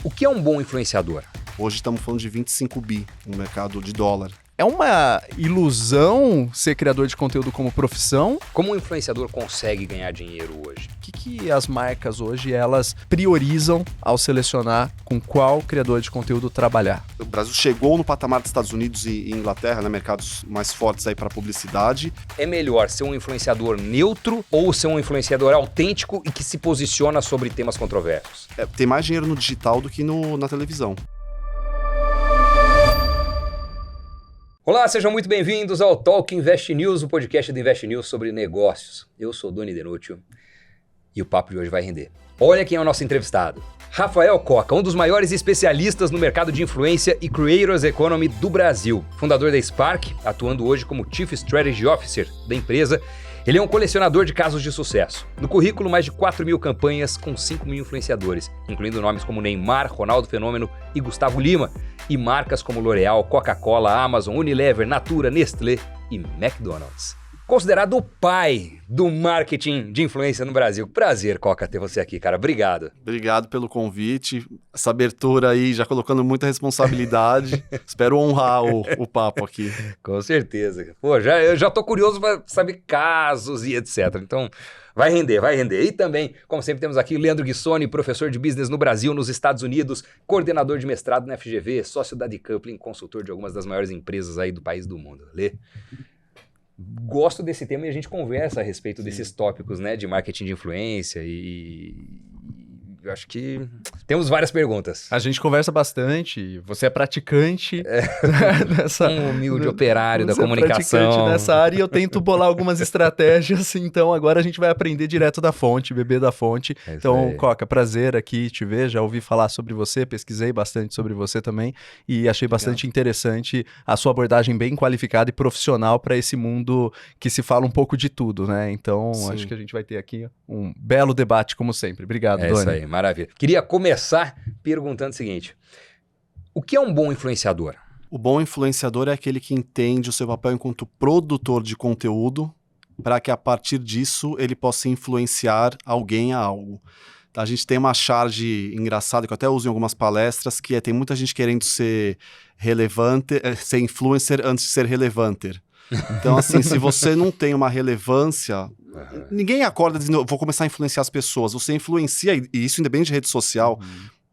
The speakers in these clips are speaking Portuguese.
O que é um bom influenciador? Hoje estamos falando de 25 bi no mercado de dólar. É uma ilusão ser criador de conteúdo como profissão? Como um influenciador consegue ganhar dinheiro hoje? O que as marcas hoje elas priorizam ao selecionar com qual criador de conteúdo trabalhar? O Brasil chegou no patamar dos Estados Unidos e Inglaterra, né, mercados mais fortes aí para publicidade. É melhor ser um influenciador neutro ou ser um influenciador autêntico e que se posiciona sobre temas controversos? Tem mais dinheiro no digital do que na televisão. Olá, sejam muito bem-vindos ao Talk Invest News, o podcast do Invest News sobre negócios. Eu sou Doni Denútil e o papo de hoje vai render. Olha quem é o nosso entrevistado. Rafael Coca, um dos maiores especialistas no mercado de influência e Creators Economy do Brasil. Fundador da Spark, atuando hoje como Chief Strategy Officer da empresa. Ele é um colecionador de casos de sucesso. No currículo, mais de 4 mil campanhas com 5 mil influenciadores, incluindo nomes como Neymar, Ronaldo Fenômeno e Gustavo Lima, e marcas como L'Oréal, Coca-Cola, Amazon, Unilever, Natura, Nestlé e McDonald's. Considerado o pai do marketing de influência no Brasil. Prazer, Coca, ter você aqui, cara. Obrigado. Obrigado pelo convite. Essa abertura aí, já colocando muita responsabilidade. Espero honrar o papo aqui. Com certeza. Pô, eu já tô curioso para saber casos e etc. Então, vai render, vai render. E também, como sempre, temos aqui Leandro Guissoni, professor de business no Brasil, nos Estados Unidos, coordenador de mestrado na FGV, sócio da Decoupling, consultor de algumas das maiores empresas aí do país e do mundo. Lê. Gosto desse tema e a gente conversa a respeito desses tópicos, né, de marketing de influência e eu acho que temos várias perguntas. A gente conversa bastante, você é praticante nessa... Um humilde operário da comunicação. Você é praticante nessa área e eu tento bolar algumas estratégias, então agora a gente vai aprender direto da fonte, beber da fonte. Então, Coca, prazer aqui te ver, já ouvi falar sobre você, pesquisei bastante sobre você também e achei bastante interessante a sua abordagem bem qualificada e profissional para esse mundo que se fala um pouco de tudo, né? Então, acho que a gente vai ter aqui um belo debate, como sempre. Obrigado, Doni. Isso aí. Maravilha. Queria começar perguntando o seguinte: o que é um bom influenciador? O bom influenciador é aquele que entende o seu papel enquanto produtor de conteúdo para que a partir disso ele possa influenciar alguém a algo. A gente tem uma charge engraçada que eu até uso em algumas palestras, que tem muita gente querendo ser relevante, ser influencer antes de ser relevanter. Então, assim, se você não tem uma relevância, ninguém acorda dizendo, vou começar a influenciar as pessoas. Você influencia, e isso independente de rede social,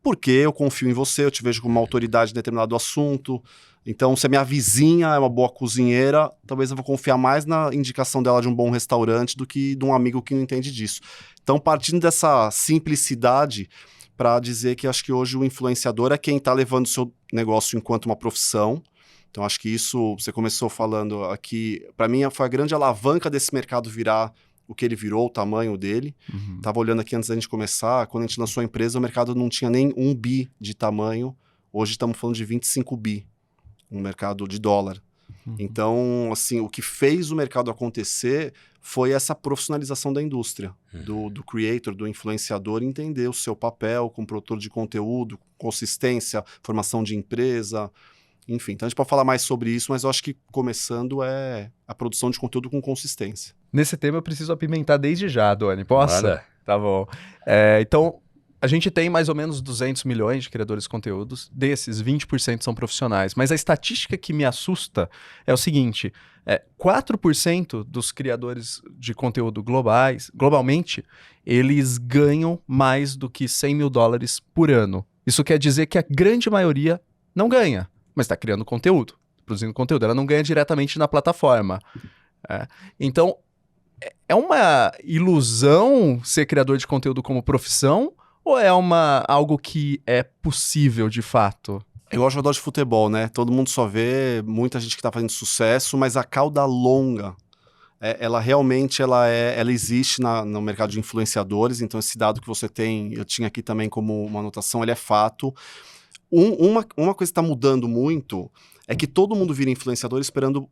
porque eu confio em você, eu te vejo como uma autoridade em determinado assunto. Então, se a minha vizinha é uma boa cozinheira, talvez eu vou confiar mais na indicação dela de um bom restaurante do que de um amigo que não entende disso. Então, partindo dessa simplicidade, para dizer que acho que hoje o influenciador é quem está levando o seu negócio enquanto uma profissão. Então, acho que isso, você começou falando aqui, para mim foi a grande alavanca desse mercado virar o que ele virou, o tamanho dele. Estava olhando aqui antes da gente começar, quando a gente lançou a empresa, o mercado não tinha nem 1 bi de tamanho. Hoje estamos falando de 25 bi, um mercado de dólar. Então, assim, o que fez o mercado acontecer foi essa profissionalização da indústria, do creator, do influenciador, entender o seu papel como produtor de conteúdo, consistência, formação de empresa. Enfim, então a gente pode falar mais sobre isso, mas eu acho que começando é a produção de conteúdo com consistência. Nesse tema eu preciso apimentar desde já, Doni. Posso? Manda. Tá bom. Então, a gente tem mais ou menos 200 milhões de criadores de conteúdos. Desses, 20% são profissionais. Mas a estatística que me assusta é o seguinte, 4% dos criadores de conteúdo globalmente, eles ganham mais do que $100 mil por ano. Isso quer dizer que a grande maioria não ganha, mas está criando conteúdo, produzindo conteúdo. Ela não ganha diretamente na plataforma. Então, é uma ilusão ser criador de conteúdo como profissão ou é algo que é possível de fato? É igual jogador de futebol, né? Todo mundo só vê muita gente que está fazendo sucesso, mas a cauda longa, ela realmente ela existe no mercado de influenciadores. Então, esse dado que você tem, eu tinha aqui também como uma anotação, ele é fato. Uma coisa que está mudando muito é que todo mundo vira influenciador esperando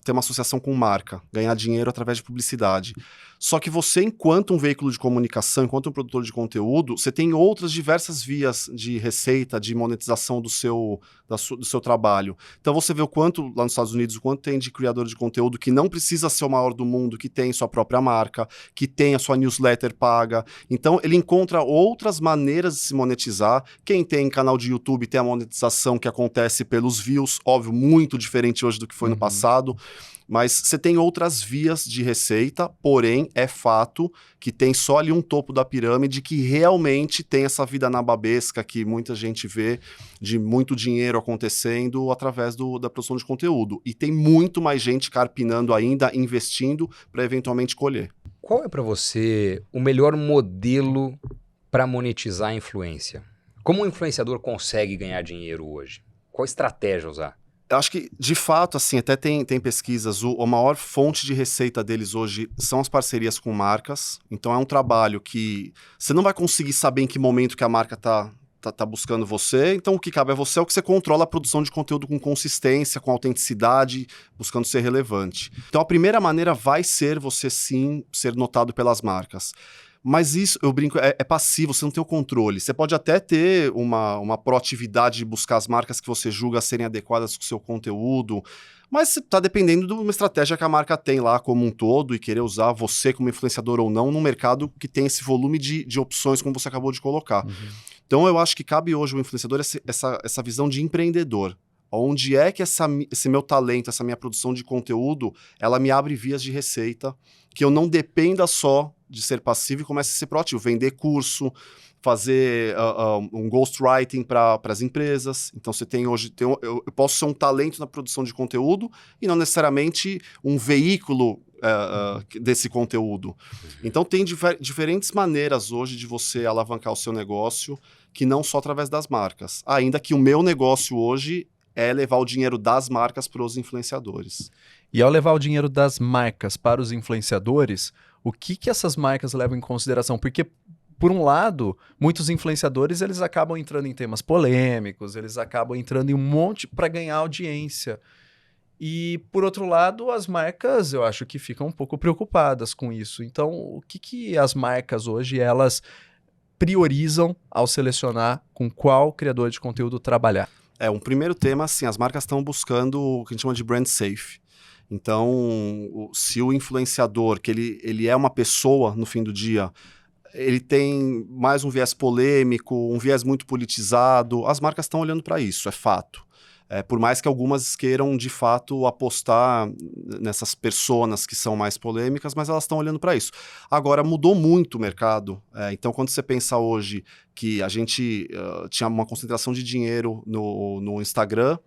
ter uma associação com marca, ganhar dinheiro através de publicidade. Só que você, enquanto um veículo de comunicação, enquanto um produtor de conteúdo, você tem outras diversas vias de receita, de monetização do seu trabalho. Então você vê o quanto, lá nos Estados Unidos, o quanto tem de criador de conteúdo que não precisa ser o maior do mundo, que tem sua própria marca, que tem a sua newsletter paga. Então ele encontra outras maneiras de se monetizar. Quem tem canal de YouTube tem a monetização que acontece pelos views, óbvio, muito diferente hoje do que foi no passado. Mas você tem outras vias de receita, porém é fato que tem só ali um topo da pirâmide que realmente tem essa vida nababesca que muita gente vê de muito dinheiro acontecendo através da produção de conteúdo. E tem muito mais gente carpinando ainda, investindo para eventualmente colher. Qual é para você o melhor modelo para monetizar a influência? Como um influenciador consegue ganhar dinheiro hoje? Qual estratégia usar? Eu acho que, de fato, assim, até tem pesquisas, a maior fonte de receita deles hoje são as parcerias com marcas. Então é um trabalho que você não vai conseguir saber em que momento que a marca tá buscando você. Então o que cabe a você é o que você controla a produção de conteúdo com consistência, com autenticidade, buscando ser relevante. Então a primeira maneira vai ser você sim ser notado pelas marcas. Mas isso, eu brinco, é passivo, você não tem o controle. Você pode até ter uma proatividade de buscar as marcas que você julga serem adequadas com o seu conteúdo, mas está dependendo de uma estratégia que a marca tem lá como um todo e querer usar você como influenciador ou não num mercado que tem esse volume de opções, como você acabou de colocar. Então eu acho que cabe hoje ao influenciador essa visão de empreendedor. Onde é que esse meu talento, essa minha produção de conteúdo, ela me abre vias de receita, que eu não dependa só de ser passivo e comece a ser proativo, vender curso, fazer um ghostwriting para as empresas. Então você tem hoje, eu posso ser um talento na produção de conteúdo e não necessariamente um veículo desse conteúdo. Então tem diferentes maneiras hoje de você alavancar o seu negócio, que não só através das marcas. Ainda que o meu negócio hoje é levar o dinheiro das marcas para os influenciadores. E ao levar o dinheiro das marcas para os influenciadores, o que essas marcas levam em consideração? Porque, por um lado, muitos influenciadores eles acabam entrando em temas polêmicos, eles acabam entrando em um monte para ganhar audiência. E, por outro lado, as marcas, eu acho que ficam um pouco preocupadas com isso. Então, o que as marcas hoje, elas priorizam ao selecionar com qual criador de conteúdo trabalhar? Um primeiro tema, assim, as marcas estão buscando o que a gente chama de brand safe. Então, se o influenciador, que ele é uma pessoa no fim do dia, ele tem mais um viés polêmico, um viés muito politizado, as marcas estão olhando para isso, é fato. Por mais que algumas queiram, de fato, apostar nessas personas que são mais polêmicas, mas elas estão olhando para isso. Agora, mudou muito o mercado. Então, quando você pensa hoje que a gente tinha uma concentração de dinheiro no Instagram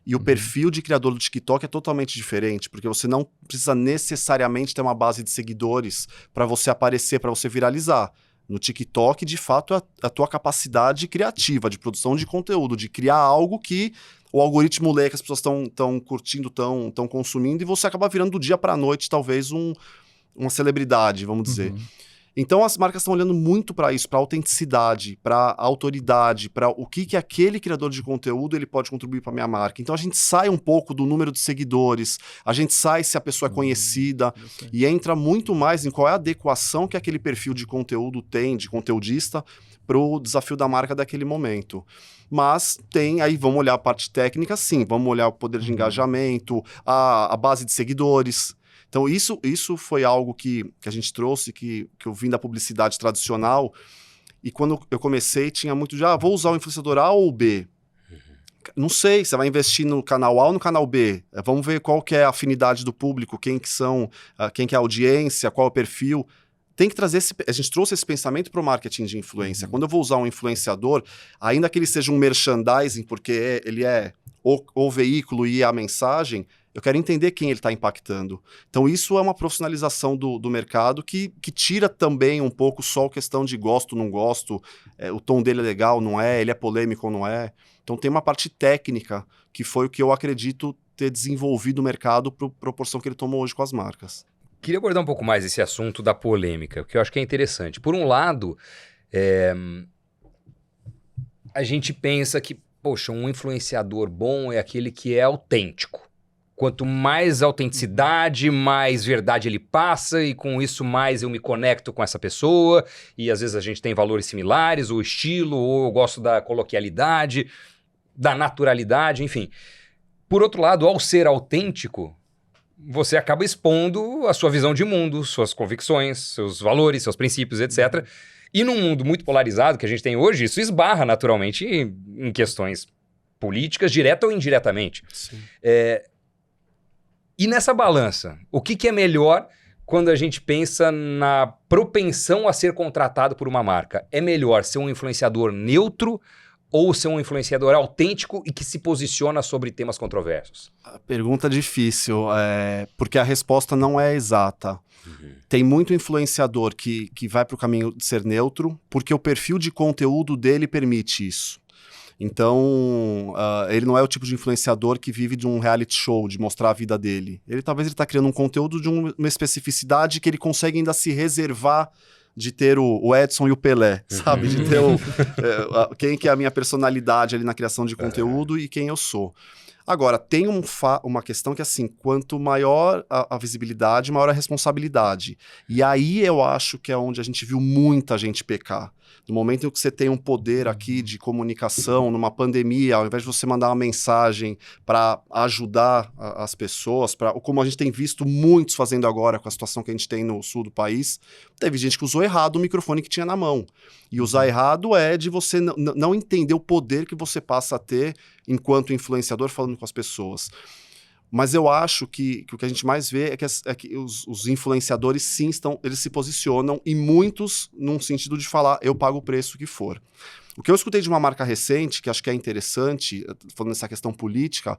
e o perfil de criador do TikTok é totalmente diferente, porque você não precisa necessariamente ter uma base de seguidores para você aparecer, para você viralizar. No TikTok, de fato, é a tua capacidade criativa, de produção de conteúdo, de criar algo que o algoritmo lê, que as pessoas estão curtindo, estão consumindo, e você acaba virando do dia para a noite, talvez, uma celebridade, vamos dizer. Então, as marcas estão olhando muito para isso, para autenticidade, para autoridade, para o que aquele criador de conteúdo ele pode contribuir para a minha marca. Então, a gente sai um pouco do número de seguidores, a gente sai se a pessoa é conhecida e entra muito mais em qual é a adequação que aquele perfil de conteúdo tem, de conteudista, para o desafio da marca daquele momento. Mas aí vamos olhar a parte técnica, sim, vamos olhar o poder de engajamento, a base de seguidores. Então, isso foi algo que a gente trouxe, que eu vim da publicidade tradicional, e quando eu comecei, tinha muito de, vou usar o influenciador A ou B? Não sei, você vai investir no canal A ou no canal B? Vamos ver qual que é a afinidade do público, quem que é a audiência, qual é o perfil. Tem que trazer a gente trouxe esse pensamento para o marketing de influência. Quando eu vou usar um influenciador, ainda que ele seja um merchandising, porque ele é o veículo e a mensagem, eu quero entender quem ele está impactando. Então, isso é uma profissionalização do mercado que tira também um pouco só a questão de gosto, não gosto, o tom dele é legal, não é, ele é polêmico ou não é. Então, tem uma parte técnica que foi o que eu acredito ter desenvolvido o mercado para a proporção que ele tomou hoje com as marcas. Queria abordar um pouco mais esse assunto da polêmica, porque eu acho que é interessante. Por um lado, a gente pensa que, poxa, um influenciador bom é aquele que é autêntico. quanto mais autenticidade, mais verdade ele passa, e com isso mais eu me conecto com essa pessoa, e às vezes a gente tem valores similares, ou estilo, ou eu gosto da coloquialidade, da naturalidade, enfim. Por outro lado, ao ser autêntico, você acaba expondo a sua visão de mundo, suas convicções, seus valores, seus princípios, etc. E num mundo muito polarizado que a gente tem hoje, isso esbarra naturalmente em questões políticas, direta ou indiretamente. Sim. E nessa balança, o que é melhor quando a gente pensa na propensão a ser contratado por uma marca? É melhor ser um influenciador neutro ou ser um influenciador autêntico e que se posiciona sobre temas controversos? A pergunta difícil, porque a resposta não é exata. Tem muito influenciador que vai para o caminho de ser neutro, porque o perfil de conteúdo dele permite isso. Então, ele não é o tipo de influenciador que vive de um reality show, de mostrar a vida dele. Talvez ele está criando um conteúdo de uma especificidade que ele consegue ainda se reservar de ter o Edson e o Pelé, sabe? De ter quem que é a minha personalidade ali na criação de conteúdo e quem eu sou. Agora, tem uma questão que, assim, quanto maior a visibilidade, maior a responsabilidade. E aí eu acho que é onde a gente viu muita gente pecar. No momento em que você tem um poder aqui de comunicação, numa pandemia, ao invés de você mandar uma mensagem para ajudar as pessoas, como a gente tem visto muitos fazendo agora com a situação que a gente tem no sul do país, teve gente que usou errado o microfone que tinha na mão. E usar errado é de você não entender o poder que você passa a ter enquanto influenciador falando com as pessoas. Mas eu acho que o que a gente mais vê é que os influenciadores, sim, eles se posicionam, e muitos num sentido de falar, eu pago o preço que for. O que eu escutei de uma marca recente, que acho que é interessante, falando nessa questão política,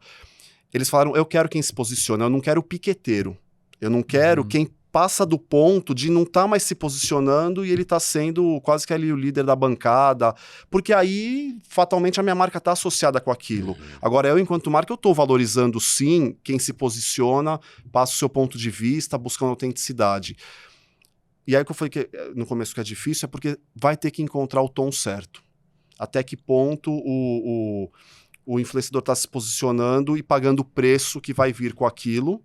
eles falaram, eu quero quem se posiciona, eu não quero o piqueteiro. Eu não quero quem passa do ponto de não estar mais se posicionando e ele está sendo quase que ali o líder da bancada, porque aí, fatalmente, a minha marca está associada com aquilo. Agora, eu, enquanto marca, eu estou valorizando, sim, quem se posiciona, passa o seu ponto de vista, buscando autenticidade. E aí que eu falei que, no começo, que é difícil, é porque vai ter que encontrar o tom certo. Até que ponto o influenciador está se posicionando e pagando o preço que vai vir com aquilo.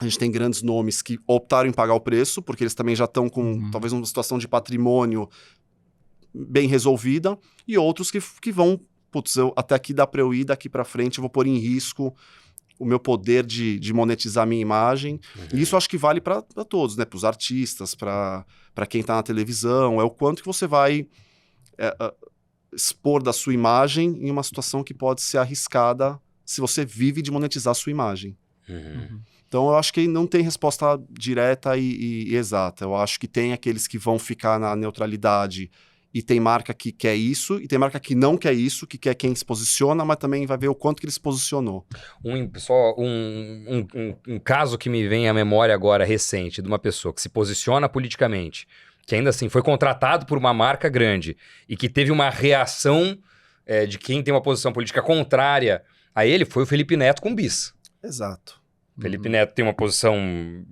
A gente tem grandes nomes que optaram em pagar o preço, porque eles também já estão com talvez uma situação de patrimônio bem resolvida, e outros que vão, até aqui dá para eu ir, daqui para frente eu vou pôr em risco o meu poder de monetizar a minha imagem. E isso acho que vale para todos, né? Para os artistas, para quem está na televisão, é o quanto que você vai expor da sua imagem em uma situação que pode ser arriscada se você vive de monetizar a sua imagem. Então, eu acho que não tem resposta direta e exata. Eu acho que tem aqueles que vão ficar na neutralidade, e tem marca que quer isso, e tem marca que não quer isso, que quer quem se posiciona, mas também vai ver o quanto que ele se posicionou. Um caso que me vem à memória agora, recente, de uma pessoa que se posiciona politicamente, que ainda assim foi contratado por uma marca grande, e que teve uma reação de quem tem uma posição política contrária a ele, foi o Felipe Neto com bis. Exato. Felipe Neto tem uma posição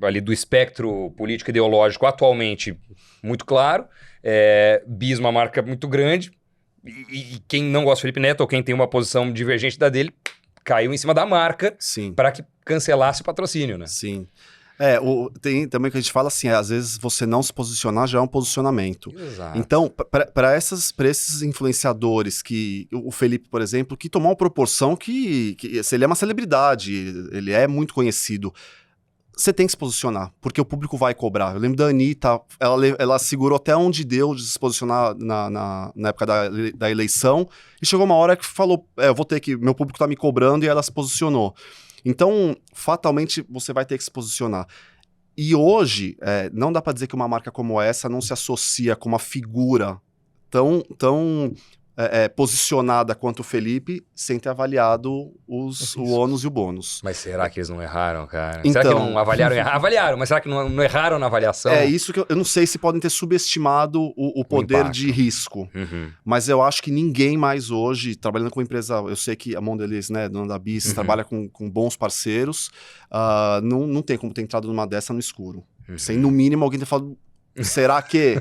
ali do espectro político-ideológico atualmente muito claro. Bis, uma marca muito grande. E quem não gosta do Felipe Neto, ou quem tem uma posição divergente da dele, caiu em cima da marca para que cancelasse o patrocínio, né? Sim. Tem também que a gente fala assim, às vezes você não se posicionar já é um posicionamento. Exato. Então, para esses influenciadores, o Felipe, por exemplo, que tomou uma proporção que ele é uma celebridade, ele é muito conhecido, você tem que se posicionar, porque o público vai cobrar. Eu lembro da Anitta, ela segurou até onde deu de se posicionar na época da eleição, e chegou uma hora que falou, eu vou ter que, meu público tá me cobrando, e ela se posicionou. Então, fatalmente, você vai ter que se posicionar. E hoje, não dá para dizer que uma marca como essa não se associa com uma figura tão posicionada quanto o Felipe, sem ter avaliado o ônus e o bônus. Mas será que eles não erraram, cara? Então, será que não avaliaram errado? Avaliaram, mas será que não erraram na avaliação? É isso que eu não sei se podem ter subestimado o poder de risco. Mas eu acho que ninguém mais hoje, trabalhando com empresa, eu sei que a Mondelez, né, dona da Bis, trabalha com bons parceiros, não tem como ter entrado numa dessa no escuro. Sem, no mínimo, alguém ter falado, será que...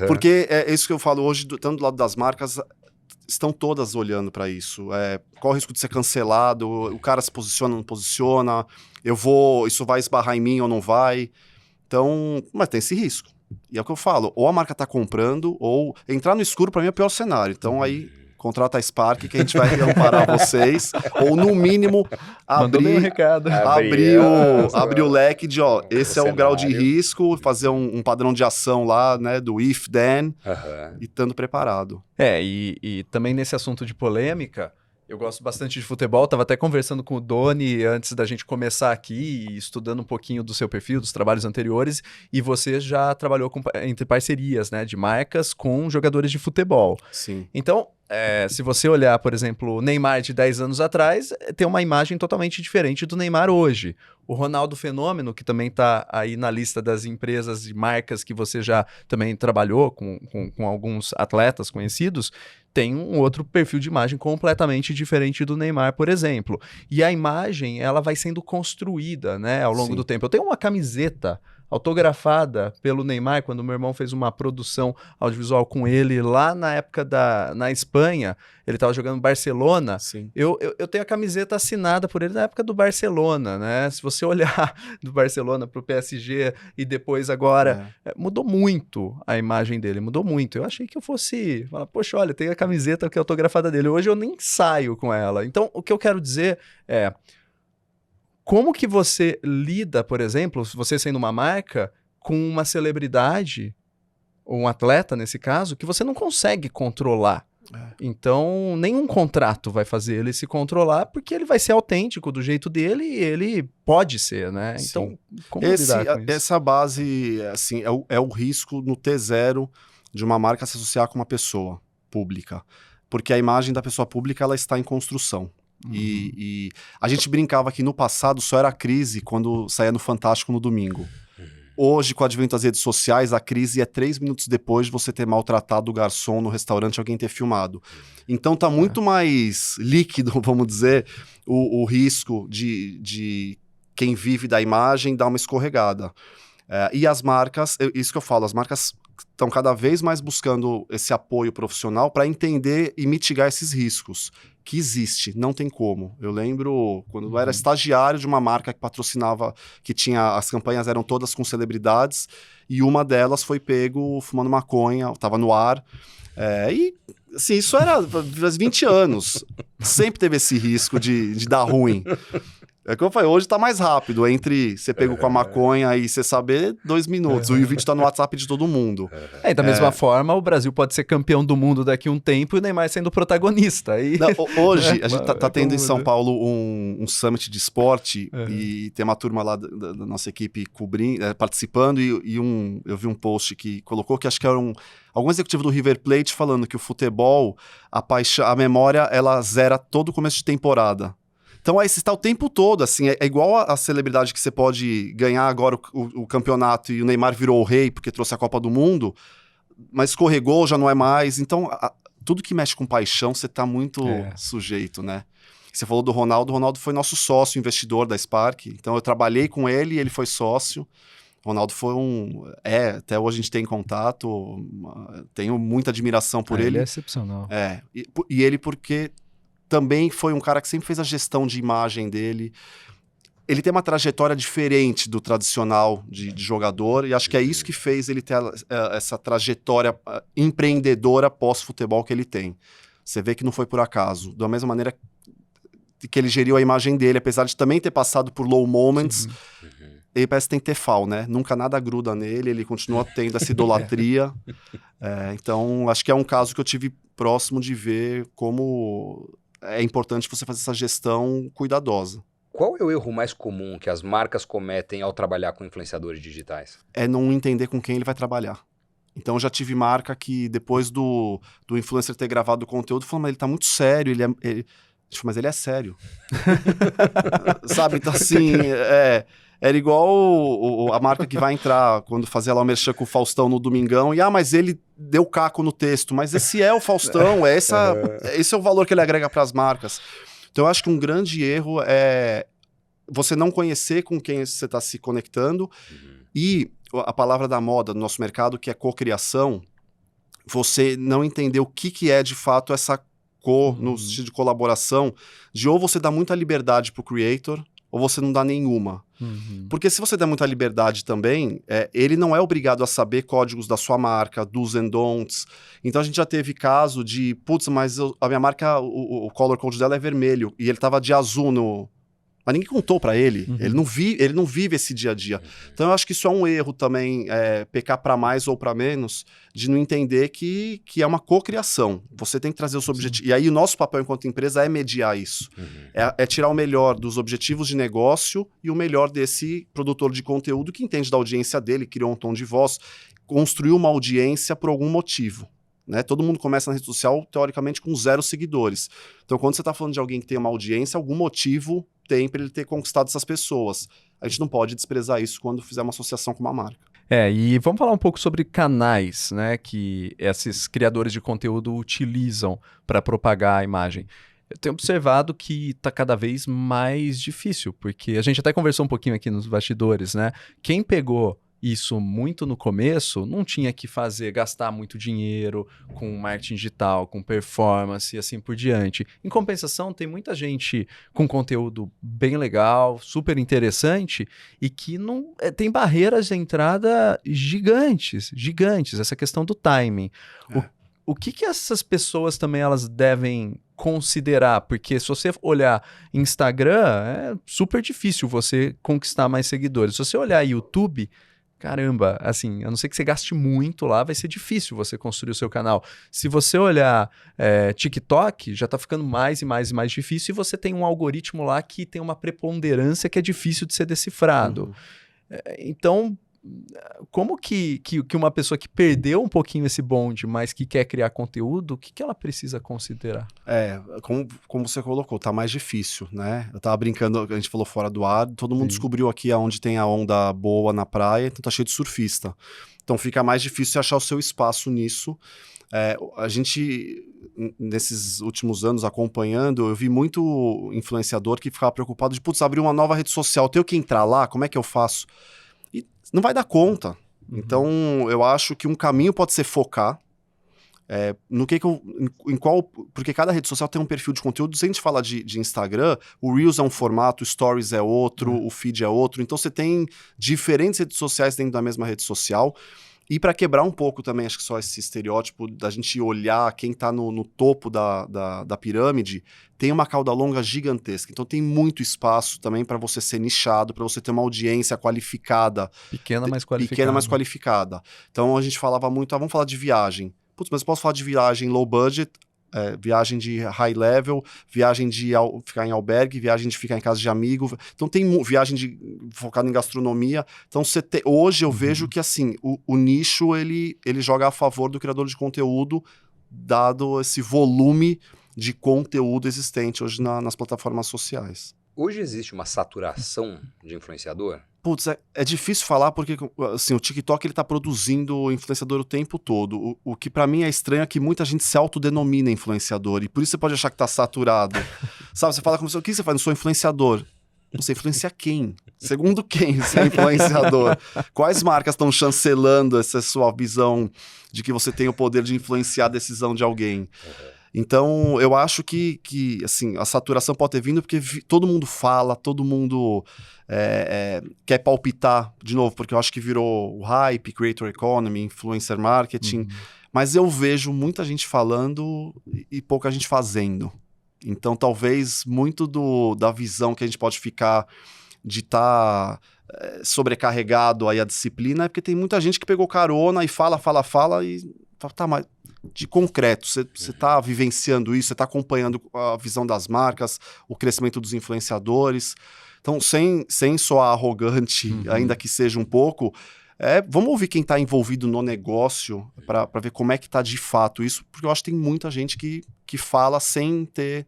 Porque é isso que eu falo hoje, tanto do lado das marcas, estão todas olhando para isso. Qual o risco de ser cancelado? O cara se posiciona ou não posiciona? Isso vai esbarrar em mim ou não vai? Então, mas tem esse risco. E é o que eu falo, ou a marca está comprando, ou entrar no escuro para mim é o pior cenário. Então aí contrata a Spark que a gente vai amparar vocês, ou no mínimo abrir um recado. Abrir o leque de, esse é o grau de risco, fazer um padrão de ação lá, né, do if, then, e estando preparado. E também nesse assunto de polêmica, eu gosto bastante de futebol, estava até conversando com o Doni antes da gente começar aqui, estudando um pouquinho do seu perfil, dos trabalhos anteriores, e você já trabalhou entre parcerias, né, de marcas com jogadores de futebol. Sim. Então, se você olhar, por exemplo, o Neymar de 10 anos atrás, tem uma imagem totalmente diferente do Neymar hoje. O Ronaldo Fenômeno, que também está aí na lista das empresas e marcas que você já também trabalhou com alguns atletas conhecidos, tem um outro perfil de imagem completamente diferente do Neymar, por exemplo. E a imagem, ela vai sendo construída, né, ao longo do tempo. Eu tenho uma camiseta autografada pelo Neymar, quando meu irmão fez uma produção audiovisual com ele lá na época na Espanha, ele estava jogando no Barcelona. Sim. Eu tenho a camiseta assinada por ele na época do Barcelona, né? Se você olhar do Barcelona para o PSG e depois agora, mudou muito a imagem dele, mudou muito. Eu achei que eu fosse falar, poxa, olha, tem a camiseta que é autografada dele. Hoje eu nem saio com ela. Então, o que eu quero dizer é, como que você lida, por exemplo, você sendo uma marca, com uma celebridade, ou um atleta nesse caso, que você não consegue controlar? Então, nenhum contrato vai fazer ele se controlar, porque ele vai ser autêntico do jeito dele e ele pode ser, né? Sim. Então, como lidar com isso? Essa base, assim, é o risco no T0 de uma marca se associar com uma pessoa pública. Porque a imagem da pessoa pública, ela está em construção. E a gente brincava que no passado só era crise quando saía no Fantástico no domingo. Hoje, com o advento das redes sociais, a crise é 3 minutos depois de você ter maltratado o garçom no restaurante, alguém ter filmado. Então tá muito mais líquido, vamos dizer, o risco de quem vive da imagem dar uma escorregada. E as marcas, isso que eu falo, as marcas estão cada vez mais buscando esse apoio profissional para entender e mitigar esses riscos. Que existe, não tem como. Eu lembro quando eu era estagiário de uma marca que patrocinava, que tinha, as campanhas eram todas com celebridades, e uma delas foi pego fumando maconha, estava no ar, e assim, isso era faz 20 anos. Sempre teve esse risco de dar ruim. É como eu falei, hoje tá mais rápido, entre você pegou com a maconha e você saber, 2 minutos. O vídeo tá no WhatsApp de todo mundo. Da mesma forma, o Brasil pode ser campeão do mundo daqui a um tempo e o Neymar sendo protagonista. Não, hoje, a gente tá tendo em São Paulo um summit de esporte e tem uma turma lá da nossa equipe participando e eu vi um post que colocou que acho que era algum executivo do River Plate falando que o futebol, a memória, ela zera todo começo de temporada. Então aí você está o tempo todo, assim, é igual a celebridade que você pode ganhar agora o campeonato e o Neymar virou o rei porque trouxe a Copa do Mundo, mas escorregou, já não é mais. Então, tudo que mexe com paixão, você está muito sujeito, né? Você falou do Ronaldo, o Ronaldo foi nosso sócio, investidor da Spark, então eu trabalhei com ele e ele foi sócio. O Ronaldo foi até hoje a gente tem contato, tenho muita admiração por ele. Ele é excepcional. E ele porque também foi um cara que sempre fez a gestão de imagem dele. Ele tem uma trajetória diferente do tradicional de jogador, e acho que é isso que fez ele ter essa trajetória empreendedora pós-futebol que ele tem. Você vê que não foi por acaso. Da mesma maneira que ele geriu a imagem dele, apesar de também ter passado por low moments, ele parece que tem Tefal, né? Nunca nada gruda nele, ele continua tendo essa idolatria. Então, acho que é um caso que eu tive próximo de ver como é importante você fazer essa gestão cuidadosa. Qual é o erro mais comum que as marcas cometem ao trabalhar com influenciadores digitais? É não entender com quem ele vai trabalhar. Então, eu já tive marca que depois do influencer ter gravado o conteúdo, falou, mas ele tá muito sério, mas ele é sério. Sabe? Então, assim, era igual a marca que vai entrar quando fazia lá o merchan com o Faustão no Domingão mas ele deu caco no texto. Mas esse é o Faustão, esse é o valor que ele agrega para as marcas. Então eu acho que um grande erro é você não conhecer com quem você está se conectando e a palavra da moda no nosso mercado, que é cocriação, você não entender o que é de fato essa tocou no sentido de colaboração, de ou você dá muita liberdade pro creator, ou você não dá nenhuma. Porque se você der muita liberdade também, ele não é obrigado a saber códigos da sua marca, do's and don'ts. Então a gente já teve caso de, putz, mas a minha marca, o color code dela é vermelho, e ele tava de azul no... Mas ninguém contou pra ele, ele não vive esse dia a dia. Então eu acho que isso é um erro também, pecar pra mais ou pra menos, de não entender que é uma cocriação. Você tem que trazer os objetivos. E aí o nosso papel enquanto empresa é mediar isso. É tirar o melhor dos objetivos de negócio e o melhor desse produtor de conteúdo que entende da audiência dele, criou um tom de voz, construiu uma audiência por algum motivo. Né? Todo mundo começa na rede social, teoricamente, com 0 seguidores. Então, quando você está falando de alguém que tem uma audiência, algum motivo tem para ele ter conquistado essas pessoas. A gente não pode desprezar isso quando fizer uma associação com uma marca. E vamos falar um pouco sobre canais, né, que esses criadores de conteúdo utilizam para propagar a imagem. Eu tenho observado que está cada vez mais difícil, porque a gente até conversou um pouquinho aqui nos bastidores, né? Quem pegou isso muito no começo, não tinha que gastar muito dinheiro com marketing digital, com performance e assim por diante. Em compensação, tem muita gente com conteúdo bem legal, super interessante e que não tem barreiras de entrada gigantes. Essa questão do timing. O que essas pessoas também elas devem considerar? Porque se você olhar Instagram, é super difícil você conquistar mais seguidores. Se você olhar YouTube, caramba, assim, a não ser que você gaste muito lá, vai ser difícil você construir o seu canal. Se você olhar TikTok, já tá ficando mais e mais e mais difícil, e você tem um algoritmo lá que tem uma preponderância que é difícil de ser decifrado. Então, como que uma pessoa que perdeu um pouquinho esse bonde, mas que quer criar conteúdo, o que ela precisa considerar? Como você colocou, tá mais difícil, né? Eu tava brincando, a gente falou fora do ar, todo mundo descobriu aqui onde tem a onda boa na praia, então tá cheio de surfista. Então fica mais difícil achar o seu espaço nisso. A gente, nesses últimos anos acompanhando, eu vi muito influenciador que ficava preocupado de, putz, abrir uma nova rede social, tenho que entrar lá, como é que eu faço? E não vai dar conta. Então, eu acho que um caminho pode ser focar no em qual... Porque cada rede social tem um perfil de conteúdo. Se a gente falar de Instagram, o Reels é um formato, o Stories é outro, o Feed é outro. Então, você tem diferentes redes sociais dentro da mesma rede social. E para quebrar um pouco também, acho que só esse estereótipo da gente olhar quem está no topo da pirâmide, tem uma cauda longa gigantesca. Então tem muito espaço também para você ser nichado, para você ter uma audiência qualificada. Pequena, mas qualificada. Então a gente falava muito, vamos falar de viagem. Putz, mas eu posso falar de viagem low budget, viagem de high level, viagem de ficar em albergue, viagem de ficar em casa de amigo. Então tem viagem focada em gastronomia. Então hoje eu vejo que assim, o nicho ele joga a favor do criador de conteúdo, dado esse volume de conteúdo existente hoje nas plataformas sociais. Hoje existe uma saturação de influenciador? Putz, é difícil falar porque assim, o TikTok ele tá produzindo influenciador o tempo todo. O que pra mim é estranho é que muita gente se autodenomina influenciador e por isso você pode achar que tá saturado. Sabe, você fala como o que você faz? Não sou influenciador. Não sei influenciar quem? Segundo quem você é influenciador? Quais marcas estão chancelando essa sua visão de que você tem o poder de influenciar a decisão de alguém? Então, eu acho que assim, a saturação pode ter vindo porque todo mundo fala, todo mundo quer palpitar, de novo, porque eu acho que virou o hype, creator economy, influencer marketing, mas eu vejo muita gente falando e pouca gente fazendo. Então, talvez muito da visão que a gente pode ficar de estar sobrecarregado aí a disciplina é porque tem muita gente que pegou carona e fala e tá mais... De concreto, você está vivenciando isso, você está acompanhando a visão das marcas, o crescimento dos influenciadores. Então, sem soar arrogante, ainda que seja um pouco, vamos ouvir quem está envolvido no negócio para ver como é que está de fato isso, porque eu acho que tem muita gente que fala sem ter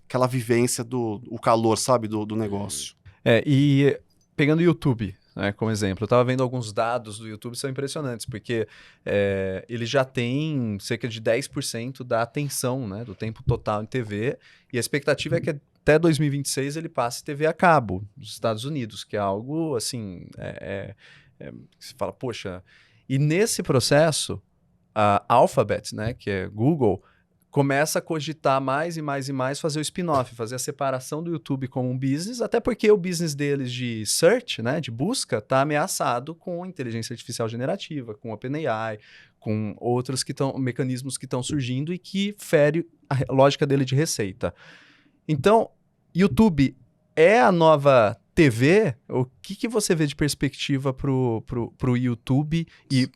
aquela vivência o calor, sabe, do negócio. E pegando o YouTube, né, como exemplo, eu estava vendo alguns dados do YouTube, são impressionantes, porque ele já tem cerca de 10% da atenção, né, do tempo total em TV, e a expectativa é que até 2026 ele passe TV a cabo nos Estados Unidos, que é algo assim, você fala, poxa, e nesse processo, a Alphabet, né, que é Google, começa a cogitar mais e mais e mais fazer o spin-off, fazer a separação do YouTube como um business, até porque o business deles de search, né, de busca, está ameaçado com inteligência artificial generativa, com OpenAI, com outros mecanismos que estão surgindo e que fere a lógica dele de receita. Então, YouTube é a nova TV? O que você vê de perspectiva pro YouTube e